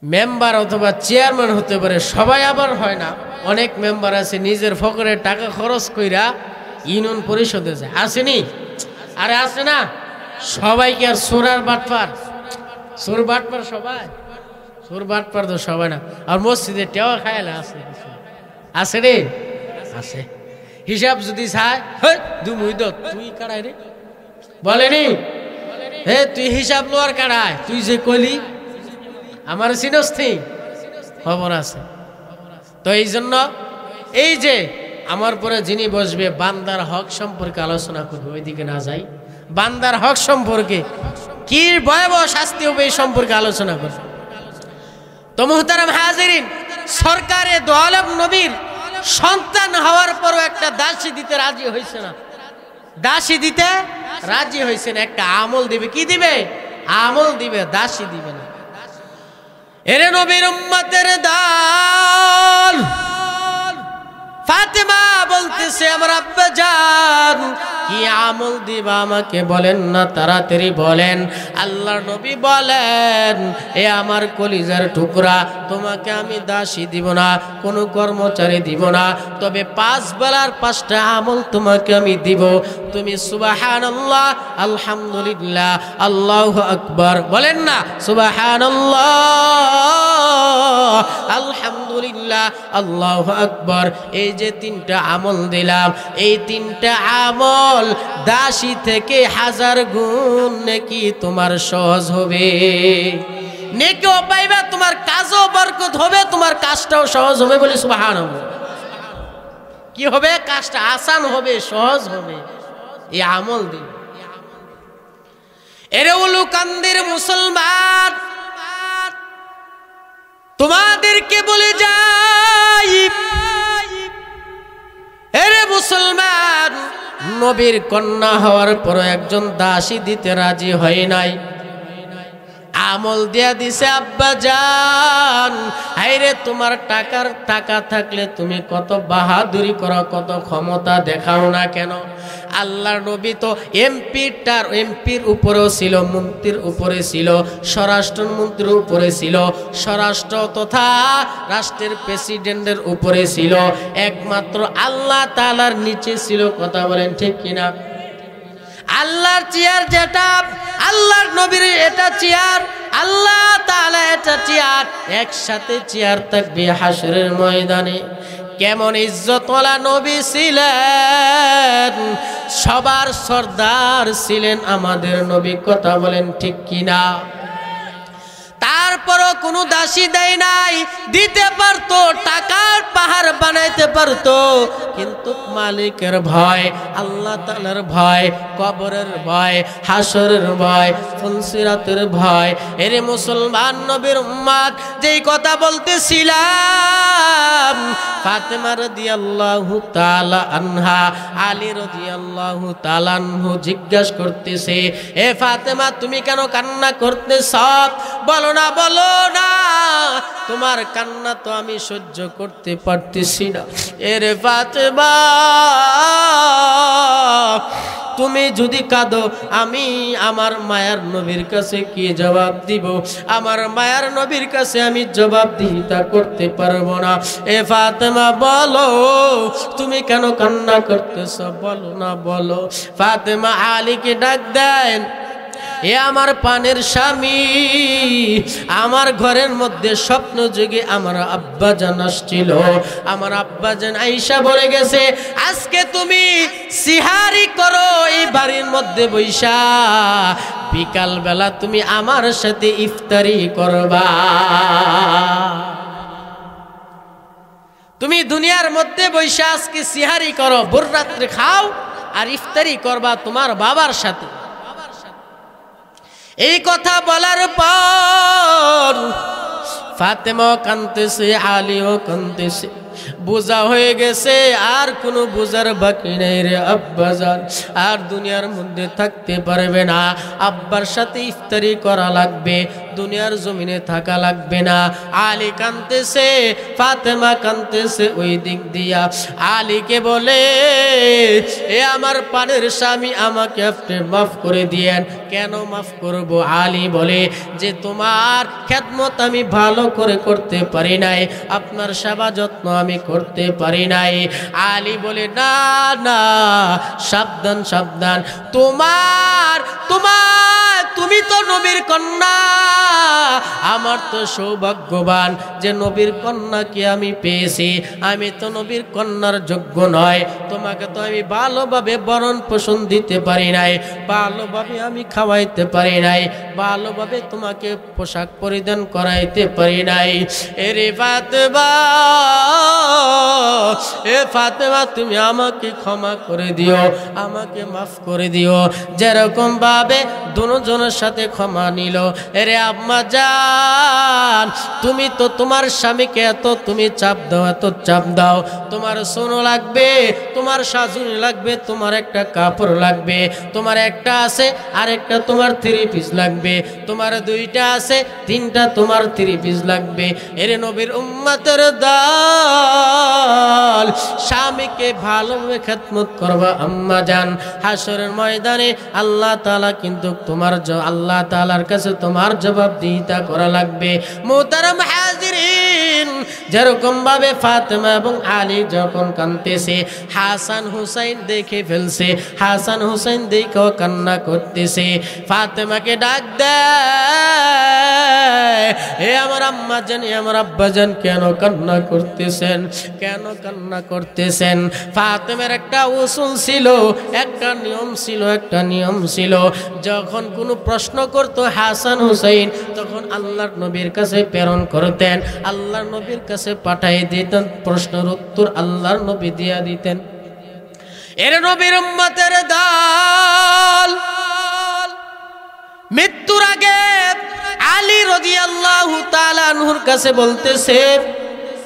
মেম্বার অথবা চেয়ারম্যান হতে পারে, সবাই আবার হয় না। অনেক মেম্বার আছে নিজের ফকরে টাকা খরচ কইরা ইউনিয়ন পরিষদে যায়, আসেনি? আরে আসে না? সবাই কি আর চোর আর বাটপার? চোর বাটপার সবাই, চোর বাটপার তো সবাই না। আর মসজিদে টেওয়া খায়লা আছে, আছে রে, আছে। হিসাব যদি চায় তুই কাড়াই রে বলেনি, হে তুই হিসাব লোয়ার কাড়ায়, তুই যে কলি আমার চিনস্থি খবর আছে। তো এই জন্য এই যে আমার পরে যিনি বসবে বান্দার হক সম্পর্কে আলোচনা করবে, ওইদিকে না যাই, বান্দার হক সম্পর্কে কি ভয়াবহ শাস্তি হবে এই সম্পর্কে আলোচনা করবে। তো মুহতারাম হাজিরিন, সরকারে দো আলম নবীর সন্তান হওয়ার পরও একটা দাসী দিতে রাজি হয়েছে না, দাসী দিতে রাজি হয়েছে না। একটা আমল দিবে, কি দিবে? আমল দিবে, দাসী দিবে না। এরে নবীর উম্মতের দল, ফাতেমা বলতেছে আমার আব্বাজান কি আমল দিবা আমাকে বলেন না, তাড়াতাড়ি বলেন। আল্লাহর নবী বলেন এ আমার কলিজার টুকরা, তোমাকে আমি দাসী দিব না, কোনো কর্মচারী দিব না, তবে 5 বেলার 5টা আমল তোমাকে আমি দিব। তুমি সুবহানাল্লাহ, আলহামদুলিল্লাহ, আল্লাহু আকবার বলেন না, সুবহানাল্লাহ, আলহামদুলিল্লাহ, আল্লাহু আকবার। এই যে 3টা আমল দিলাম, এই 3টা আমল দাসী থেকে 1000 গুণ নেকি তোমার সহজ হবে, নেকিও পাইবা, তোমার কাজও বরকত হবে, তোমার কাজটাও সহজ হবে। বলে সুবহানাল্লাহ। কি হবে? কাজটা আসান হবে, সহজ হবে এই আমল দিন। এরে উলুকান্দির মুসলমান, তোমাদেরকে বলে যাই, এরে মুসলমান, নবীর কন্যা হওয়ার পর একজন দাসী দিতে রাজি হয় নাই, আমল দিয়া দিছে আব্বাজান। হায়রে তোমার টাকা থাকলে তুমি কত বাহাদুরি করো, কত ক্ষমতা দেখাও না কেন? আল্লাহর নবী তো এমপির উপরেও ছিল, মন্ত্রীর উপরে ছিল, স্বরাষ্ট্রমন্ত্রীর উপরে ছিল, স্বরাষ্ট্র তথা রাষ্ট্রের প্রেসিডেন্টের উপরে ছিল, একমাত্র আল্লাহ তাআলার নিচে ছিল। কথা বলেন ঠিক কিনা? আল্লাহর চেয়ার যেটা, আল্লাহর নবীর এটা চেয়ার, আল্লাহ তাআলা এটা চেয়ার, একসাথে চেয়ার থাকবে হাসরের ময়দানে। কেমন ইজ্জতওয়ালা নবী ছিলেন, সবার সর্দার ছিলেন আমাদের নবী। কথা বলেন ঠিক কিনা? তারপরও কোনো দাসী দেয় নাই, দিতে পারতো, টাকার পাহাড় বানাইতে পারতো, কিন্তু মালিকের ভয়, আল্লাহ তাআলার ভয়, কবরের ভয়, হাসরের ভয়, ফুলসিরাতের ভয়। এরে মুসলমান নবীর উম্মত, যেই কথা বলতেছিলাম, ফাতেমা রাদিয়াল্লাহু তাআলা আনহা, আলী রাদিয়াল্লাহু তাআলা আনহু জিজ্ঞাসা করতেছে, এ ফাতেমা তুমি কেন কান্না করতেছ? বলো না, বলো না, তোমার কান্না তো আমি সহ্য করতে পারতেছি না। এরে ফাতেমা, তুমি যদি কাঁদো, আমি আমার মায়ার নবীর কাছে কি জবাব দিব? আমার মায়ার নবীর কাছে আমি জবাবদিহিতা করতে পারবো না। এ ফাতেমা বলো, তুমি কেন কান্না করতেছ? বলো না, বলো। ফাতেমা আলীকে ডাক দেন, এ আমার পানের স্বামী, আমার ঘরের মধ্যে স্বপ্ন যুগে আমার আব্বাজান আসছিল। আমার আব্বাজান আয়েশা বলে গেছে, আজকে তুমি সিহারি করো এই বাড়ির মধ্যে বৈশা, বিকাল বেলা তুমি আমার সাথে ইফতারি করবা। তুমি দুনিয়ার মধ্যে বৈশা আজকে সিহারি করো, ভোর রাত্রে খাও আর ইফতারি করবা তোমার বাবার সাথে। এই কথা বলার পর ফাতেমাও কাঁদতেছে, আলীও কাঁদতেছে। বোঝা হয়ে গেছে, আর কোনো বোঝার বাকি নেই রে আব্বাজান, আর দুনিয়ার মধ্যে থাকতে পারবে না। আব্বার সাথে ইফতারি করা লাগবে, দুনিয়ার জমিনে থাকা লাগবে না। আলী কাঁদতেছে, ফাতেমা কাঁদতেছে ওই দিক দিয়া। আলীকে বলে, এ আমার পানের স্বামী, আমাকে আপনি মাফ করে দিয়েন। কেন মাফ করব? আলী বলে যে তোমার খেদমত আমি ভালো করে করতে পারি নাই, আপনার সেবা যত্ন আমি করতে পারি নাই। আলী বলে, না না, সাবধান সাবধান, তুমি তো নবীর কন্যা, আমার তো সৌভাগ্যবান যে নবীর কন্যাকে আমি পেয়েছি। আমি তো নবীর কন্যার যোগ্য নয়, তোমাকে তো আমি ভালোভাবে বরণ পোষণ দিতে পারি নাই, ভালোভাবে আমি খাওয়াইতে পারি নাই, ভালোভাবে তোমাকে পোশাক পরিধান করাইতে পারি নাই। এরে ফাতেমা, এ ফাতেমা, তুমি আমাকে ক্ষমা করে দিও, আমাকে মাফ করে দিও। যেরকম ভাবে দুজনের সাথে ক্ষমা নিল। এরে আম্মা জান, তুমি তো তোমার স্বামীকে এত তুমি চাপ দাও, এত চাপ দাও। তোমার সোনো লাগবে, তোমার সাজুনি লাগবে, তোমার একটা কাপড় লাগবে, তোমার একটা আছে আর একটা তোমার 3 পিস লাগবে, তোমার 2টা আছে, 3টা তোমার 3 পিস লাগবে। এরে নবীর উম্মতের দল, স্বামীকে ভালোভাবে খেদমত করবা আম্মা জান। হাসরের ময়দানে আল্লাহ তাআলা কিন্তু তোমার আল্লাহ তাআলার কাছে তোমার জবাবদিহিতা করা লাগবে। মুহতারাম হাজিরিন, যেরকম ভাবে ফাতেমা এবং আলী যখন কাঁদতেছে, হাসান হুসাইন দেখে ফেলছে, হাসান হুসাইন দেখেও কান্না করতেছে। ফাতেমাকে ডাক দেয়, হে আমার আম্মা জান, হে আমার আব্বা জান, কেন কান্না করতেছেন, কেন কান্না করতেছেন? ফাতেমার একটা উসুল ছিল, একটা নিয়ম ছিল, একটা নিয়ম ছিল। যখন কোনো প্রশ্ন করতো হাসান হুসাইন, তখন আল্লাহর নবীর কাছে প্রেরণ করতেন, আল্লাহর নবীর কাছে পাঠাই দিতেন, প্রশ্নের উত্তর আল্লাহর নবী দিয়া দিতেন। এর নবীর উম্মতের দল, মৃত্যুর আগে আলী রাদিয়াল্লাহু তাআলা আনহুর কাছে বলতেছে,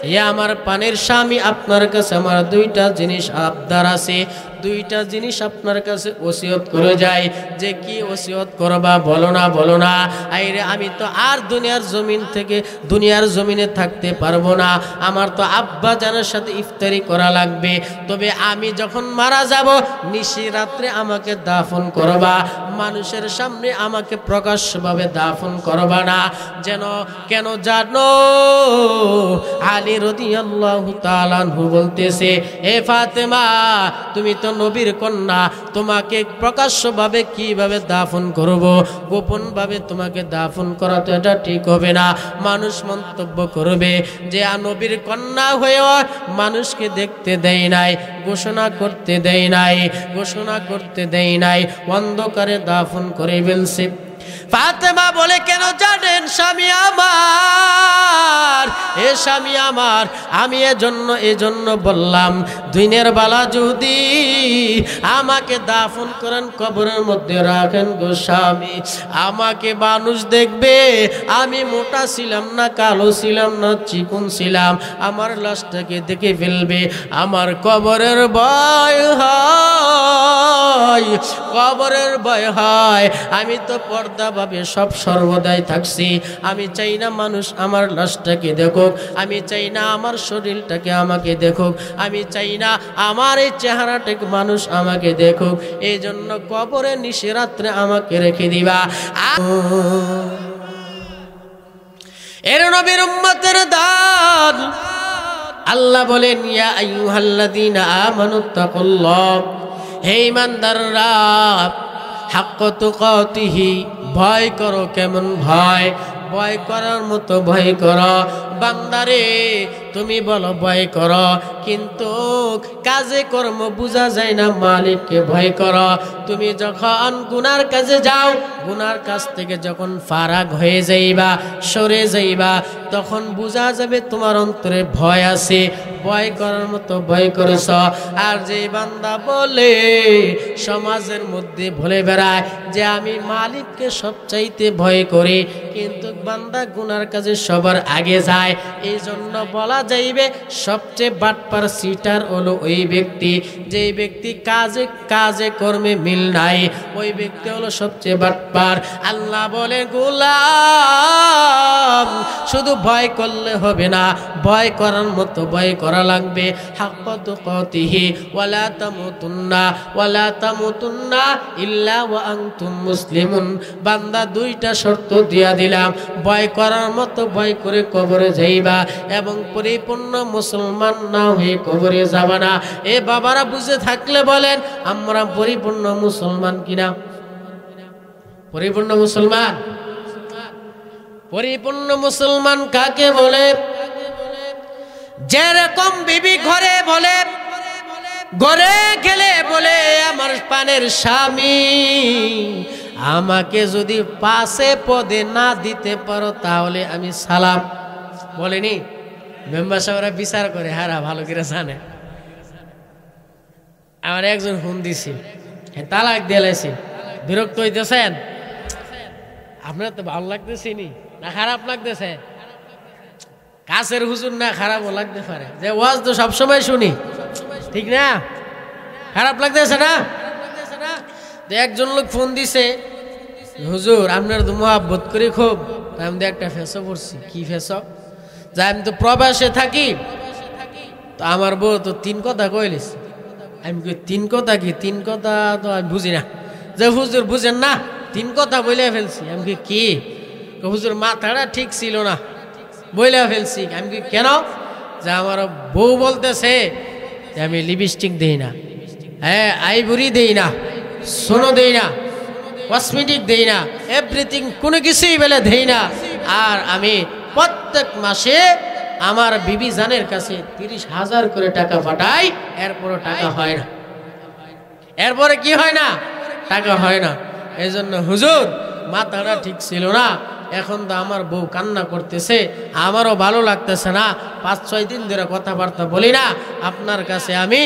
হে আমার পানের স্বামী, আপনার কাছে আমার 2টা জিনিস আবদার আছে, 2টা জিনিস আপনার কাছে ওসিয়ত করে যায়। যে কি ওসিয়ত করবা? বলো না, বলো না। আইরে, আমি তো আর দুনিয়ার জমিনে থাকতে পারবো না, আমার তো আব্বা জানের সাথে ইফতারি করা লাগবে। তবে আমি যখন মারা যাব, নিশি রাত্রে আমাকে দাফন করবা, মানুষের সামনে আমাকে প্রকাশ্যভাবে দাফন করবা না। কেন জানো? আলী রাদিয়াল্লাহু তাআলা আনহু বলতেছে, হে ফাতেমা, তুমি তো নবীর কন্যা, তোমাকে প্রকাশ্যভাবে কিভাবে দাফন করব? গোপনভাবে তোমাকে দাফন করা তো এটা ঠিক হবে না। মানুষ মন্তব্য করবে যে নবীর কন্যা হয়েও মানুষকে দেখতে দেয় নাই, ঘোষণা করতে দেয় নাই, ঘোষণা করতে দেয় নাই, অন্ধকারে দাফন করে ফেলছে। ফাতেমা বলে, কেন জানেন স্বামী আমার, এ স্বামী আমার, আমি এজন্য বললাম, দিনের বেলা যদি আমাকে দাফন করেন, কবরের মধ্যে রাখেন গো স্বামী, আমাকে মানুষ দেখবে আমি মোটা ছিলাম না, কালো ছিলাম না, চিকন ছিলাম, আমার লাশটাকে দেখে ফেলবে, আমার কবরের ভয় হয়, কবরের ভয় হয়। আমি তো পর্দা ভাবে সব সর্বদাই থাকছি, আমি চাই না মানুষ আমার লাশটাকে দেখুক, আমি চাই না আমার শরীরটাকে আমাকে দেখুক, আমি চাই না আমার এই চেহারাটাকে মানুষ আমাকে দেখুক। এই জন্য কবরে নিশিরাত্রে আমাকে রেখে দিবা। এর নবীর উম্মতের দল, আল্লাহ বলেন, ইয়া আইয়ুহাল্লাযীনা আমানুত্তাকুল্লাহ, হে ঈমানদাররা, হাক্কা তুকাতিহি, ভয় করো। কেমন ভয়? ভয় করার মতো ভয় করো। বান্দারে তুমি বলো ভয় করো, কিন্তু কাজে কর্ম বোঝা যায় না মালিককে ভয় করো। তুমি যখন গুনার কাজে যাও, গুনার কাজ থেকে যখন ফারাক হয়ে যাইবা, সরে যাইবা, তখন বোঝা যাবে তোমার অন্তরে ভয় আছে, ভয় করার মতো ভয় করেছ। আর যে বান্দা বলে সমাজের মধ্যে বলে বেড়ায় যে আমি মালিককে সবচাইতে ভয় করি, কিন্তু বান্দা গুনার কাজে সবার আগে যায়, এই জন্য বলা যাইবে সবচেয়ে বাটপার সিটার হলো ওই ব্যক্তি, যেই ব্যক্তি কাজে কাজে কর্মে মিল নাই, ওই ব্যক্তি হলো সবচেয়ে বাটপার। আল্লাহ বলে গোলাম শুধু ভয় করলে হবে না, ভয় করার মতো ভয় করা লাগবে। হাক্কা তুকাতিহি ওয়ালা তামুতুন্না ইল্লা ওয়া আনতুম মুসলিমুন। বান্দা দুইটা শর্ত দিয়া দিলাম, ভয় করার মতো ভয় করে কবরে যাইবা এবং পরিপূর্ণ মুসলমান না হয়ে কবরে যাবা না। এ বাবারা বুঝে থাকলে বলেন আমরা পরিপূর্ণ মুসলমান কিনা? পরিপূর্ণ মুসলমান। পরিপূর্ণ মুসলমান কাকে বলে? যেরকম বিবি ঘরে বলে, ঘরে গেলে বলে আমার পানের স্বামী আমাকে যদি পাশে পদে না দিতে পারো তাহলে আমি সালাম। বলেনি? মেম্বার সাহেবরা বিচার করে, হারা ভালো করে জানে। আমার একজন ফোন দিছি, তালাক দিয়েছি, বিরক্ত হইতেছেন? আপনার তো ভালো লাগতেছে নি না খারাপ লাগতেছে? কাছের হুজুর না, খারাপও লাগতে পারে, যে ওয়াজ তো সবসময় শুনি, ঠিক না? খারাপ লাগতেছে না? একজন লোক ফোন দিছে, হুজুর আপনার তো মোহাব্বত করি খুব, আমি তো একটা ফেসো পড়ছি। কি ফেসো? যে আমি তো প্রবাসে থাকি, তো আমার বউ তো 3 কথা কইলিস। আমি কই 3 কথা কি? 3 কথা তো আমি বুঝি না। যে হুজুর বুঝেন না, 3 কথা বলে ফেলছি। আমি কি? হুজুর মাথাটা ঠিক ছিল না, বইলা ফেলছি। আমি কি কেন? যে আমার বউ বলতেছে যে আমি লিপস্টিক দেই না, হ্যাঁ আইভরি দেই না, সোনো দেই না, কসমেটিক দেই না, এভরিথিং কোনো কিছুই বলে দেই না। আর আমি প্রত্যেক মাসে আমার বিবি জানের কাছে 30,000 করে টাকা পাঠাই, এরপরও টাকা হয় না। এরপরে কি হয় না? টাকা হয় না। এই জন্য হুজুর মাথাটা ঠিক ছিল না, এখন তো আমার বউ কান্না করতেছে, আমারও ভালো লাগতেছে না, 5-6 দিন ধরে কথাবার্তা বলি না। আপনার কাছে আমি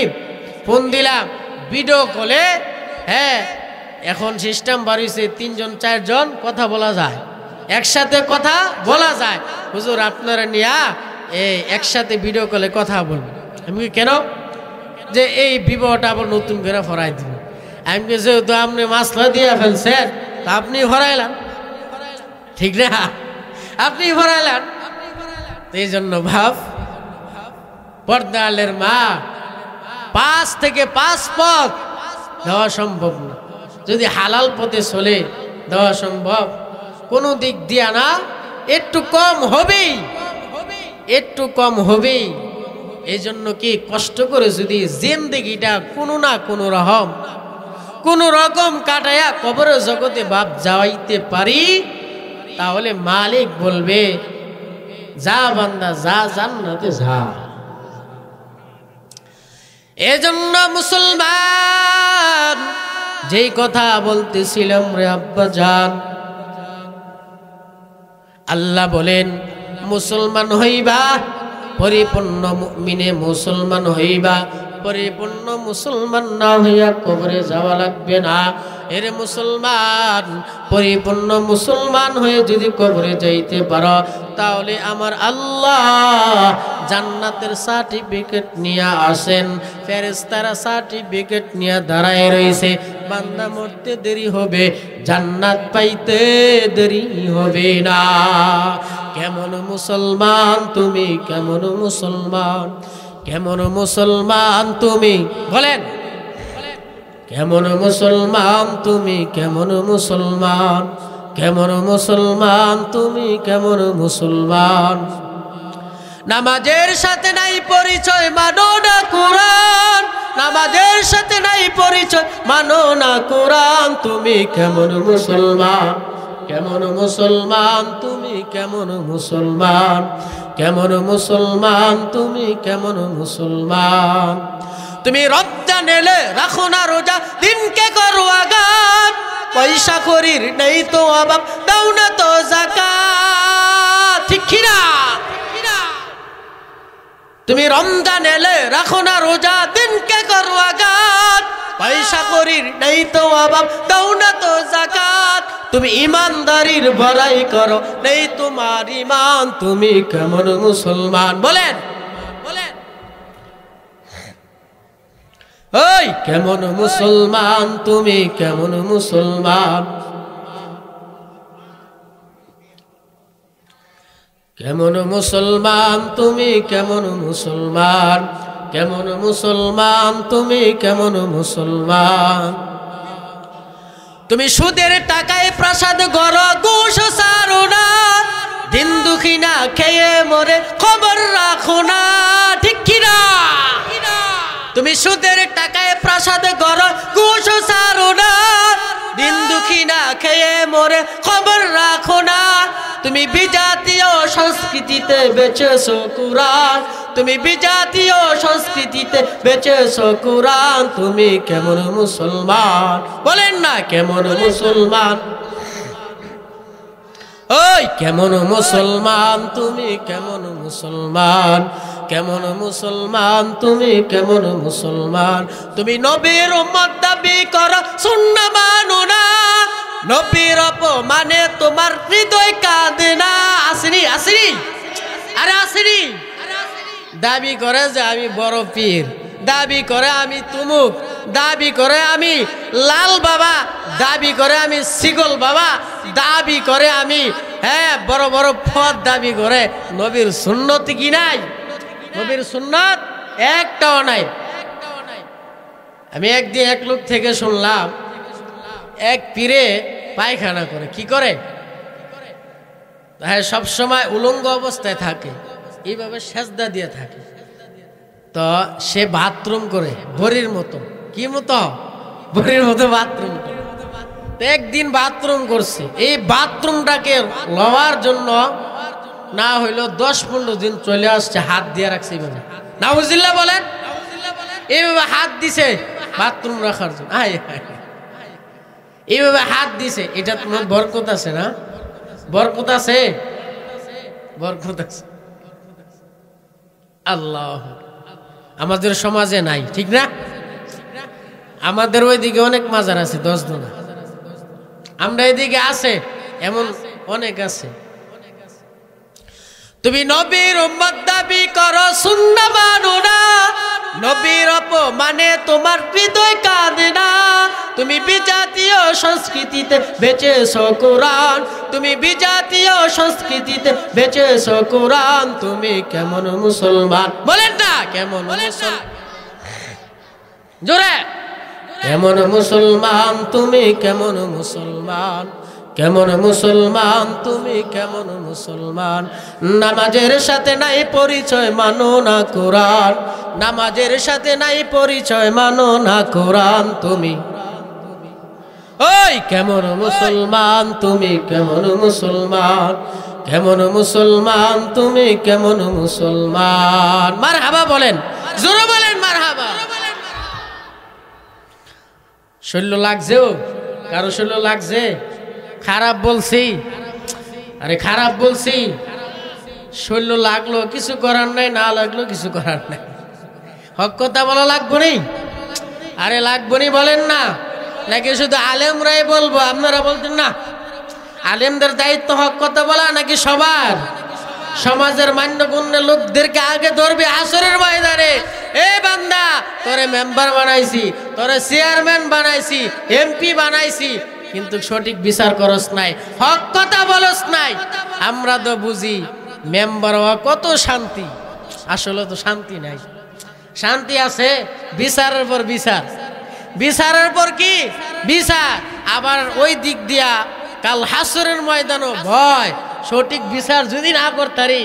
ফোন দিলাম ভিডিও কলে, হ্যাঁ এখন সিস্টেম বাড়িয়েছে, 3 জন 4 জন কথা বলা যায়, একসাথে কথা বলা যায়। হুজুর আপনারা নিয়া একসাথে ভিডিও কলে কথা বলবো। আমি কেন? যে এই বিবাহটা আবার নতুন করে ফরাই দিব। আমি যেহেতু আপনি মাসলা দিয়ে ফেলছেন, তা আপনি ফরাইলাম, ঠিক না? আপনি ফরাইলেন। এই জন্য ভাব পর্দালের মা 5 থেকে 5 পথ দেওয়া সম্ভব না। যদি হালাল পথে চলে দেওয়া সম্ভব, কোনো দিক দিয়া না, একটু কম হবেই, একটু কম হবেই। এই জন্য কি কষ্ট করে যদি জিন্দেগিটা কোনো না কোনো রকম কাটায়া কবরের জগতে বাপ যাওয়াইতে পারি, তাহলে মালিক বলবে যা বান্দা যা, জান্নাতে যা। এজন্য মুসলমান যেই কথা বলতেছিলাম রে আব্বা জান, আল্লাহ বলেন মুসলমান হইবা, পরিপূর্ণ মুমিনে মুসলমান হইবা, পরিপূর্ণ মুসলমান না হইয়া কবরে যাওয়া লাগবে না। এর মুসলমান পরিপূর্ণ মুসলমান হয়ে যদি কবরে যাইতে পারো, তাহলে আমার আল্লাহ জান্নাতের সার্টিফিকেট নিয়ে আসেন। ফেরেশতারা সার্টিফিকেট নিয়ে দাঁড়ায় রয়েছে, বান্দা মরতে দেরি হবে, জান্নাত পাইতে দেরি হবে না। কেমন মুসলমান তুমি, কেমন মুসলমান, কেমন মুসলমান তুমি, বলেন কেমন মুসলমান তুমি, কেমন মুসলমান, কেমন মুসলমান তুমি, কেমন মুসলমান। নামাজের সাথে নাই পরিচয়, মানো না কোরআন, নামাজের সাথে নাই পরিচয় মানো না কোরআন তুমি কেমন মুসলমান কেমন মুসলমান তুমি কেমন মুসলমান কেমন মুসলমান তুমি কেমন মুসলমান তুমি রমজান এলে রাখো না রোজা দিনকে করো আগাত পয়সা করির নেই তো অভাব দাও না তো যাকাত ঠিক কি না তুমি রমজান এলে রাখো না রোজা দিনকে করো আগাত পয়সা করির নেই তো অভাব দাও না তো যাকাত তুমি ইমানদারির বড়াই করো নেই তোমার ঈমান তুমি কেমন মুসলমান বলেন বলেন ওই কেমন মুসলমান তুমি কেমন মুসলমান কেমন মুসলমান তুমি কেমন মুসলমান কেমন মুসলমান তুমি কেমন মুসলমান তুমি সুদের টাকায় প্রাসাদ গড় ঘুষ ছাড়ো না দিন দুঃখী না খেয়ে মরে খবর রাখো না ঠিক কি না তুমি সুদের টাকায় প্রাসাদ গড় ঘুষ ছাড়ো না দিন দুঃখী না খেয়ে মরে খবর রাখো না তুমি বিজাতীয় সংস্কৃতিতে বেঁচেছো কোরআন তুমি বিজাতীয় সংস্কৃতিতে বেঁচেছো কোরআন তুমি কেমন মুসলমান বলেন না কেমন মুসলমান ওই কেমন মুসলমান তুমি কেমন মুসলমান কেমন মুসলমান তুমি কেমন মুসলমান তুমি নবীর উম্মত দাবি করো সুন্নাহ মানো না নবীর অপমানে তোমার হৃদয় কাঁদে না আসেনি আসেনি আরে আসেনি দাবি করে যে আমি বড় পীর দাবি করে আমি তুমুক দাবি করে আমি লাল বাবা দাবি করে আমি শিগল বাবা দাবি করে আমি হ্যাঁ বড় বড় পদ দাবি করে নবীর সুন্নত কি নাই নবীর সুন্নত একটাও নাই আমি একদিন এক লোক থেকে শুনলাম এক পীরে পায়খানা করে কি করে হ্যাঁ সবসময় উলঙ্গ অবস্থায় থাকে এইভাবে সেজদা দিয়ে থাকে তো সে বাথরুম করে বরির মতো কি মতো বরির মতো বাথরুম করে তো একদিন বাথরুম করছে এই বাথরুমটাকে লওয়ার জন্য না হইলো 10-15 দিন চলে আসছে হাত দিয়ে রাখছে এইভাবে নাউজুবিল্লাহ বলেন এইভাবে হাত দিছে বাথরুম রাখার জন্য এইভাবে হাত দিছে এটা তোমার বরকত আছে না বরকত আছে বরকত আছে আল্লাহ আমাদের সমাজে নাই ঠিক না আমাদের ওইদিকে অনেক মাজার আছে 10 জনা আমরা এদিকে আছে এমন অনেক আছে তুমি নবীর উম্মত দাবি করো সুন্নাহ মানো না নবীর অপমানে তোমার হৃদয় কাঁদে না তুমি বিজাতীয় সংস্কৃতিতে বেঁচেছো কোরআন তুমি বিজাতীয় সংস্কৃতিতে বেঁচেছো কোরআন তুমি কেমন মুসলমান বলেন না কেমন মুসলমান জোরে কেমন মুসলমান তুমি কেমন মুসলমান কেমন মুসলমান তুমি কেমন মুসলমান নামাজের সাথে নাই পরিচয় মানো না কোরআন নামাজের সাথে নাই পরিচয় মানো না কোরআন তুমি ওই কেমন মুসলমান তুমি কেমন মুসলমান কেমন মুসলমান তুমি কেমন মুসলমান মারহাবা বলেন জোরে বলেন মারহাবা শৈল লাগছেও কারো শৈল লাগছে খারাপ বলছি আরে খারাপ বলছি শৈল লাগলো কিছু করার নাই না লাগলো কিছু করার নাই হক কথা বলা লাগবো নি আরে লাগবো নি বলেন না নাকি শুধু আলেমরাই বলবো আপনারা বলতেন না আলেমদের দায়িত্ব হক কথা বলা নাকি সবার সমাজের মান্যগণ্য লোকদেরকে আগে ধরবে আসরের ময়দানে এ বান্দা তোরে মেম্বার বানাইছি তোরে চেয়ারম্যান বানাইছি এমপি বানাইছি কিন্তু সঠিক বিচার করস নাই হক কথা বলস নাই আমরা তো বুঝি মেম্বার হওয়া কত শান্তি আসলে তো শান্তি নাই শান্তি আছে বিচারের পর বিচার বিচারের পর কি বিচার আবার ওই দিক দিয়া কাল হাসরের ময়দানও ভয় সঠিক বিচার যদি না করতারি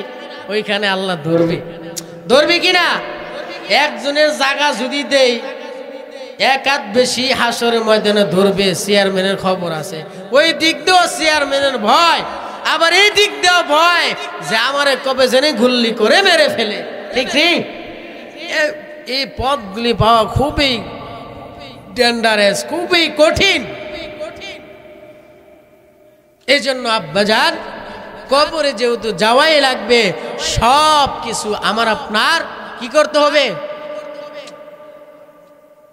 ওইখানে আল্লাহ ধরবে ধরবে কিনা একজনের জায়গা যদি দেই এক হাত বেশি হাসরের ময়দানে ধরবে, চেয়ারম্যানের খবর আছে। ওই দিক দিয়েও চেয়ারম্যানের ভয়, আবার এই দিক দিয়েও ভয় যে আমারে কবে জানি গুল্লি করে মেরে ফেলে। ঠিক ঠিক, এই পদগুলি পাওয়া খুবই ডেঞ্জারাস, খুবই কঠিন। এই জন্য আব্বাজান, কবরে যেহেতু যাওয়াই লাগবে, সব কিছু আমার আপনার কি করতে হবে?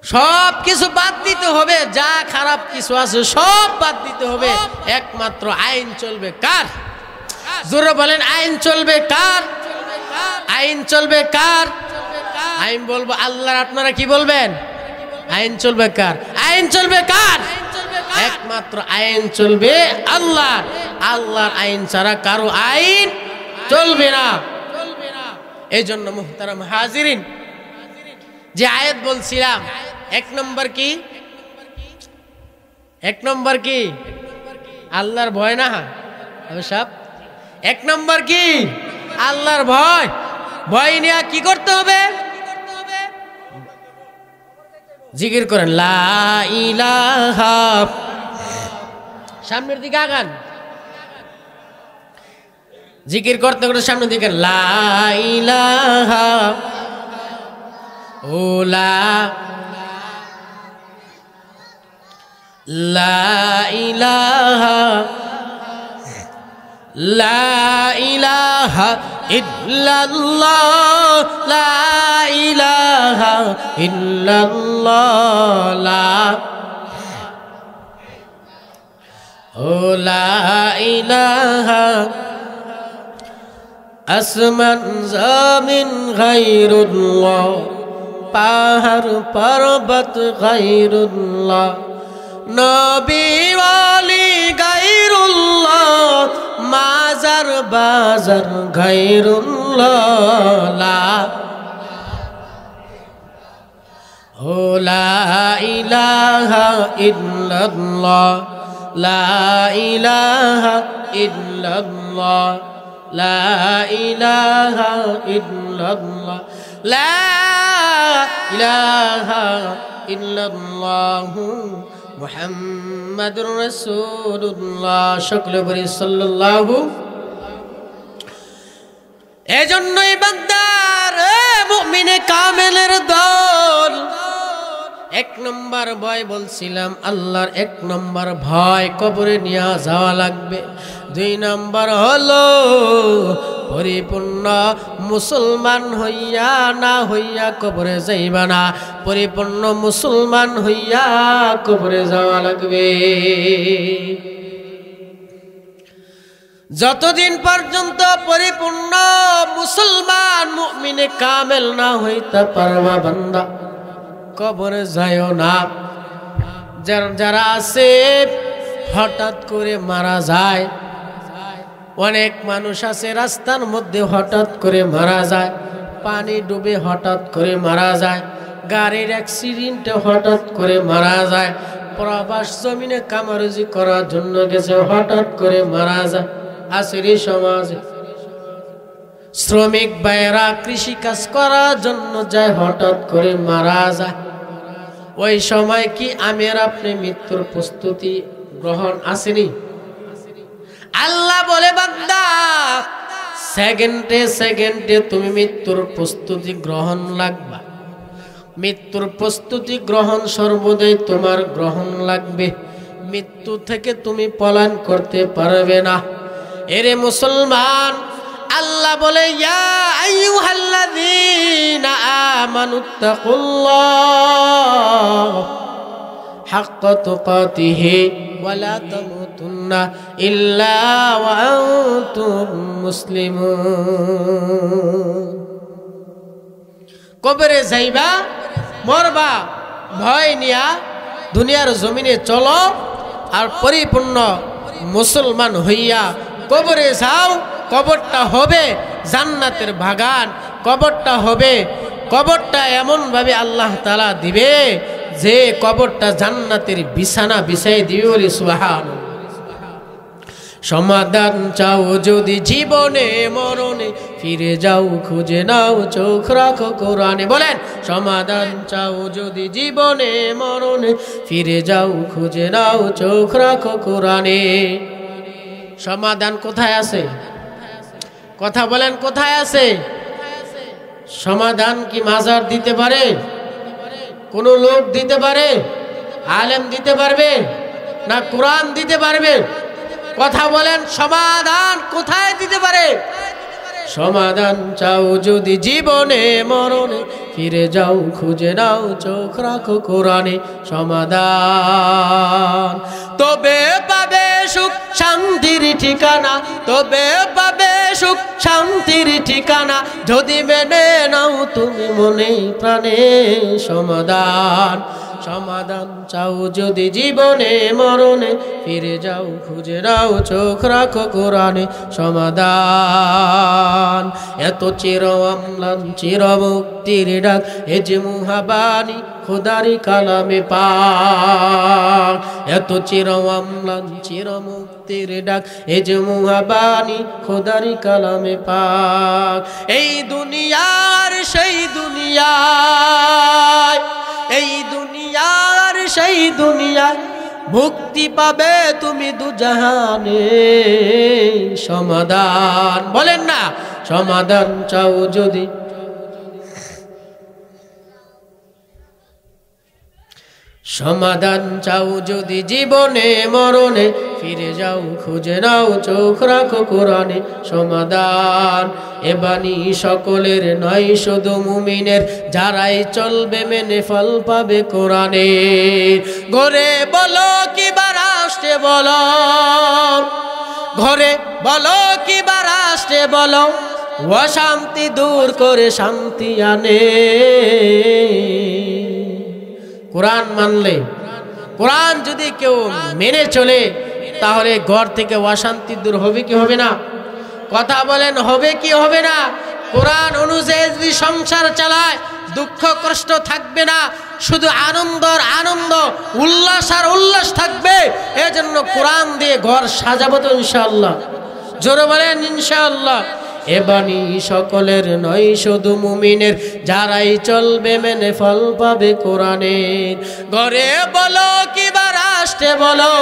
সব কিছু বাদ দিতে হবে, যা খারাপ কিছু আছে সব বাদ দিতে হবে। একমাত্র আইন চলবে কার? জোরে বলেন, আইন চলবে কার? আইন চলবে কার? আইন বলবো আল্লাহর। আপনারা কি বলবেন? আইন চলবে কার? আইন চলবে কার? একমাত্র আইন চলবে আল্লাহর। আল্লাহর আইন ছাড়া কারো আইন চলবে না। এই জন্য মুহতারাম হাজিরিন, যে আয়াত বলছিলাম, এক নম্বর কি? এক নম্বর কি? আল্লাহর ভয় না সব। এক নম্বর কি? আল্লাহর ভয়। ভয় নিয়ে কি করতে হবে? জিকির করেন, লা ইলাহা। সামনের দিকে আগান, জিকির করতে করতে সামনের দিকে, লা ইলাহা ও লা ইলাহা লা ইলাহা ইল্লাল্লাহ, লা ইলাহা ইল্লাল্লাহ, ও লা ইলাহা। আসমান জমিন গায়রুল্লাহ, পাহাড় পর্বত গায়রুল্লাহ, নবী ওয়ালি গায়রুল্লাহ, মাজার বাজার গায়রুল্লাহ, ও লা ইলাহা ইল্লাল্লাহ, লা ইলাহা ইল্লাল্লাহ, লা ইলাহা ইল্লাল্লাহ, লা ইলাহা ইল্লাল্লাহ, মুহাম্মাদুর রাসূলুল্লাহ। সকলে বলি সাল্লাল্লাহু। এজন্যই বান্দার মুমিনে কামেলের দল, এক নম্বর ভয় বলছিলাম আল্লাহর, এক নম্বর ভয় কবরে নিয়ে যাওয়া লাগবে। দুই নম্বর হলো পরিপূর্ণ মুসলমান হইয়া না হইয়া কবরে যাইবা না, পরিপূর্ণ মুসলমান হইয়া কবরে যাওয়া লাগবে। যতদিন পর্যন্ত পরিপূর্ণ মুসলমান মুমিনে কামেল না হইতে পারবা বান্দা, কবরে যায়ও না। যারা আছে হঠাৎ করে মারা যায়, অনেক মানুষ আছে রাস্তার মধ্যে হঠাৎ করে মারা যায়, পানি ডুবে হঠাৎ করে মারা যায়, গাড়ির অ্যাক্সিডেন্টে হঠাৎ করে মারা যায়, প্রবাস জমিনে কামারুজি করার জন্য গেছে হঠাৎ করে মারা যায়। আসেরি সমাজে শ্রমিক ভাইয়েরা কৃষি কাজ করার জন্য যায়, হঠাৎ করে মারা যায়। ওই সময় কি আমি আর আপনি মৃত্যুর প্রস্তুতি গ্রহণ আসেনি? আল্লাহ বলে বান্দা, সেকেন্ডে সেকেন্ডে তুমি মৃত্যুর প্রস্তুতি গ্রহণ লাগবা। মৃত্যুর প্রস্তুতি গ্রহণ সর্বদাই তোমার গ্রহণ লাগবে। মৃত্যু থেকে তুমি পলায়ন করতে পারবে না। এরে মুসলমান, আল্লাহ বলে ইয়া আইয়ুহাল্লাযীনা আমানুত্তাকুল্লাহ হাক্কা তুকাতিহি ওয়া লা তামুতুন্না ইল্লা ওয়া আনতুম মুসলিমুন। কবরে যাইবা, মরবা, ভয় নিয়া দুনিয়ার জমিনে চলো, আর পরিপূর্ণ মুসলমান হইয়া কবরে যাও। কবরটা হবে জান্নাতের বাগান, কবরটা হবে, কবরটা এমন ভাবে আল্লাহ তাআলা দিবে যে কবরটা জান্নাতের বিছানা বিছাই দিবে। সুবহানাল্লাহ। সমাধান চাও যদি জীবনে মরণে, ফিরে যাও খুঁজে নাও চোখ রাখো কোরআনে। বলেন, সমাধান চাও যদি জীবনে মরণে, ফিরে যাও খুঁজে নাও চোখ রাখো কোরআনে। সমাধান কোথায় আছে? কথা বলেন, কোথায় আছে? সমাধান কি মাজার দিতে পারে? কোন লোক দিতে পারে? আলেম দিতে পারবে? না কোরআন দিতে পারবে? কথা বলেন, সমাধান কোথায় দিতে পারে? সমাধান চাও যদি জীবনে মরণে, ফিরে যাও খুঁজে নাও চোখ রাখো কোরআনে। সমাধান তবে পাবে সুখ শান্তির ঠিকানা, তবে পাবে সুখ শান্তির ঠিকানা, যদি মেনে নাও তুমি মনে প্রাণে। সমাধান, সমাধান চাও যদি জীবনে মরণে, ফিরে যাও খুঁজে নাও চোখ রাখো কোরআনে। সমাধান এত চির অম্লান চির মুক্তির ডাক, এ যে মুহাবানী খোদারি কালামে পাক। এত চির অম্লান চির মুক্তির ডাক, এ যে মুহাবানী খোদারি কালামে পাক। এই দুনিয়ার সেই দুনিয়ায়, এই দুনিয়ার সেই দুনিয়ায় মুক্তি পাবে তুমি দুজাহানে। সমাধান বলেন না, সমাধান চাও যদি, সমাধান চাও যদি জীবনে মরণে, ফিরে যাও খুঁজে নাও চোখ রাখো কোরআনে। সমাধান এ বাণী সকলের নয় শুধু মুমিনের, যারাই চলবে মেনে ফল পাবে কোরআনে। ঘরে বলো কিবা রাষ্ট্রে বলো, ঘরে বলো কিবা রাষ্ট্রে বলো, অশান্তি দূর করে শান্তি আনে। কোরআন মানলে, কোরআন যদি কেউ মেনে চলে, তাহলে ঘর থেকে অশান্তি দূর হবে কি হবে না? কথা বলেন, হবে কি হবে না? কোরআন অনুযায়ী যদি সংসার চালায়, দুঃখ কষ্ট থাকবে না, শুধু আনন্দ আর আনন্দ, উল্লাস আর উল্লাস থাকবে। এজন্য কোরআন দিয়ে ঘর সাজাবো তো ইনশাআল্লাহ। জোরে বলেন ইনশাআল্লাহ। এ বাণী সকলের নয় শুধু মুমিনের, যারাই চলবে মেনে ফল পাবে কোরআনের। ঘরে বলো কিবা রাষ্ট্রে বলো,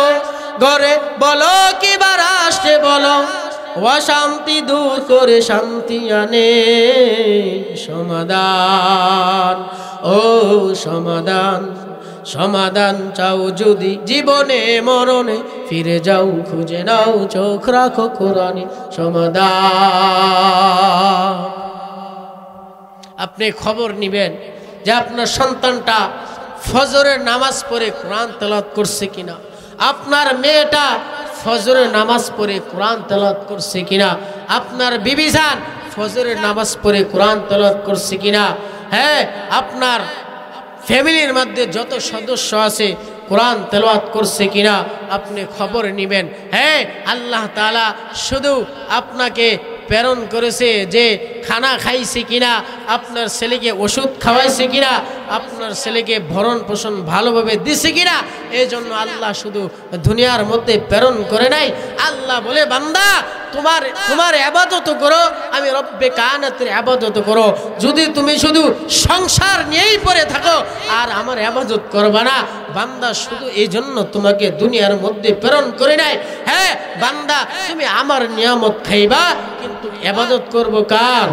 ঘরে বলো কিবা রাষ্ট্রে বলো, অশান্তি দূর করে শান্তি আনে। সমাধান ও সমাধান, সমাধান চাও যদি জীবনে মরণে, ফিরে যাও খুঁজে নাও চোখ রাখো কোরআনে। সমাধান আপনি খবর নিবেন যে আপনার সন্তানটা ফজরের নামাজ পড়ে কোরআন তেলাওয়াত করছে কিনা, আপনার মেয়েটা ফজরের নামাজ পড়ে কোরআন তেলাওয়াত করছে কিনা, আপনার বিবিজান ফজরের নামাজ পড়ে কোরআন তেলাওয়াত করছে কিনা। হ্যাঁ, আপনার ফ্যামিলির মধ্যে যত সদস্য আছে কোরআন তেলাওয়াত করছে কিনা আপনি খবর নেবেন। হ্যাঁ, আল্লাহ তাআলা শুধু আপনাকে প্রেরণ করেছে যে খানা খাইছে কিনা, আপনার ছেলেকে ওষুধ খাওয়াইছে কিনা, আপনার ছেলেকে ভরণ পোষণ ভালোভাবে দিছে কিনা, এই জন্য আল্লাহ শুধু দুনিয়ার মধ্যে প্রেরণ করে নাই। আল্লাহ বলে, বান্দা তোমার ইবাদত করো, আমি রব্বে কায়নাতের ইবাদত করো। যদি তুমি শুধু সংসার নিয়েই পড়ে থাকো আর আমার ইবাদত করবা না, বান্দা শুধু এই জন্য তোমাকে দুনিয়ার মধ্যে প্রেরণ করে নাই। হ্যাঁ বান্দা, তুমি আমার নিয়ামত খাইবা, কিন্তু ইবাদত করব কার?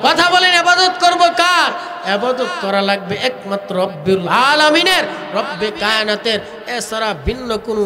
কথা বলেন, ইবাদত করব কার? ইবাদত করা লাগবে একমাত্র রব্বুল আলামিনের, রব্বে কায়নাতের। এছাড়া ভিন্ন কোনো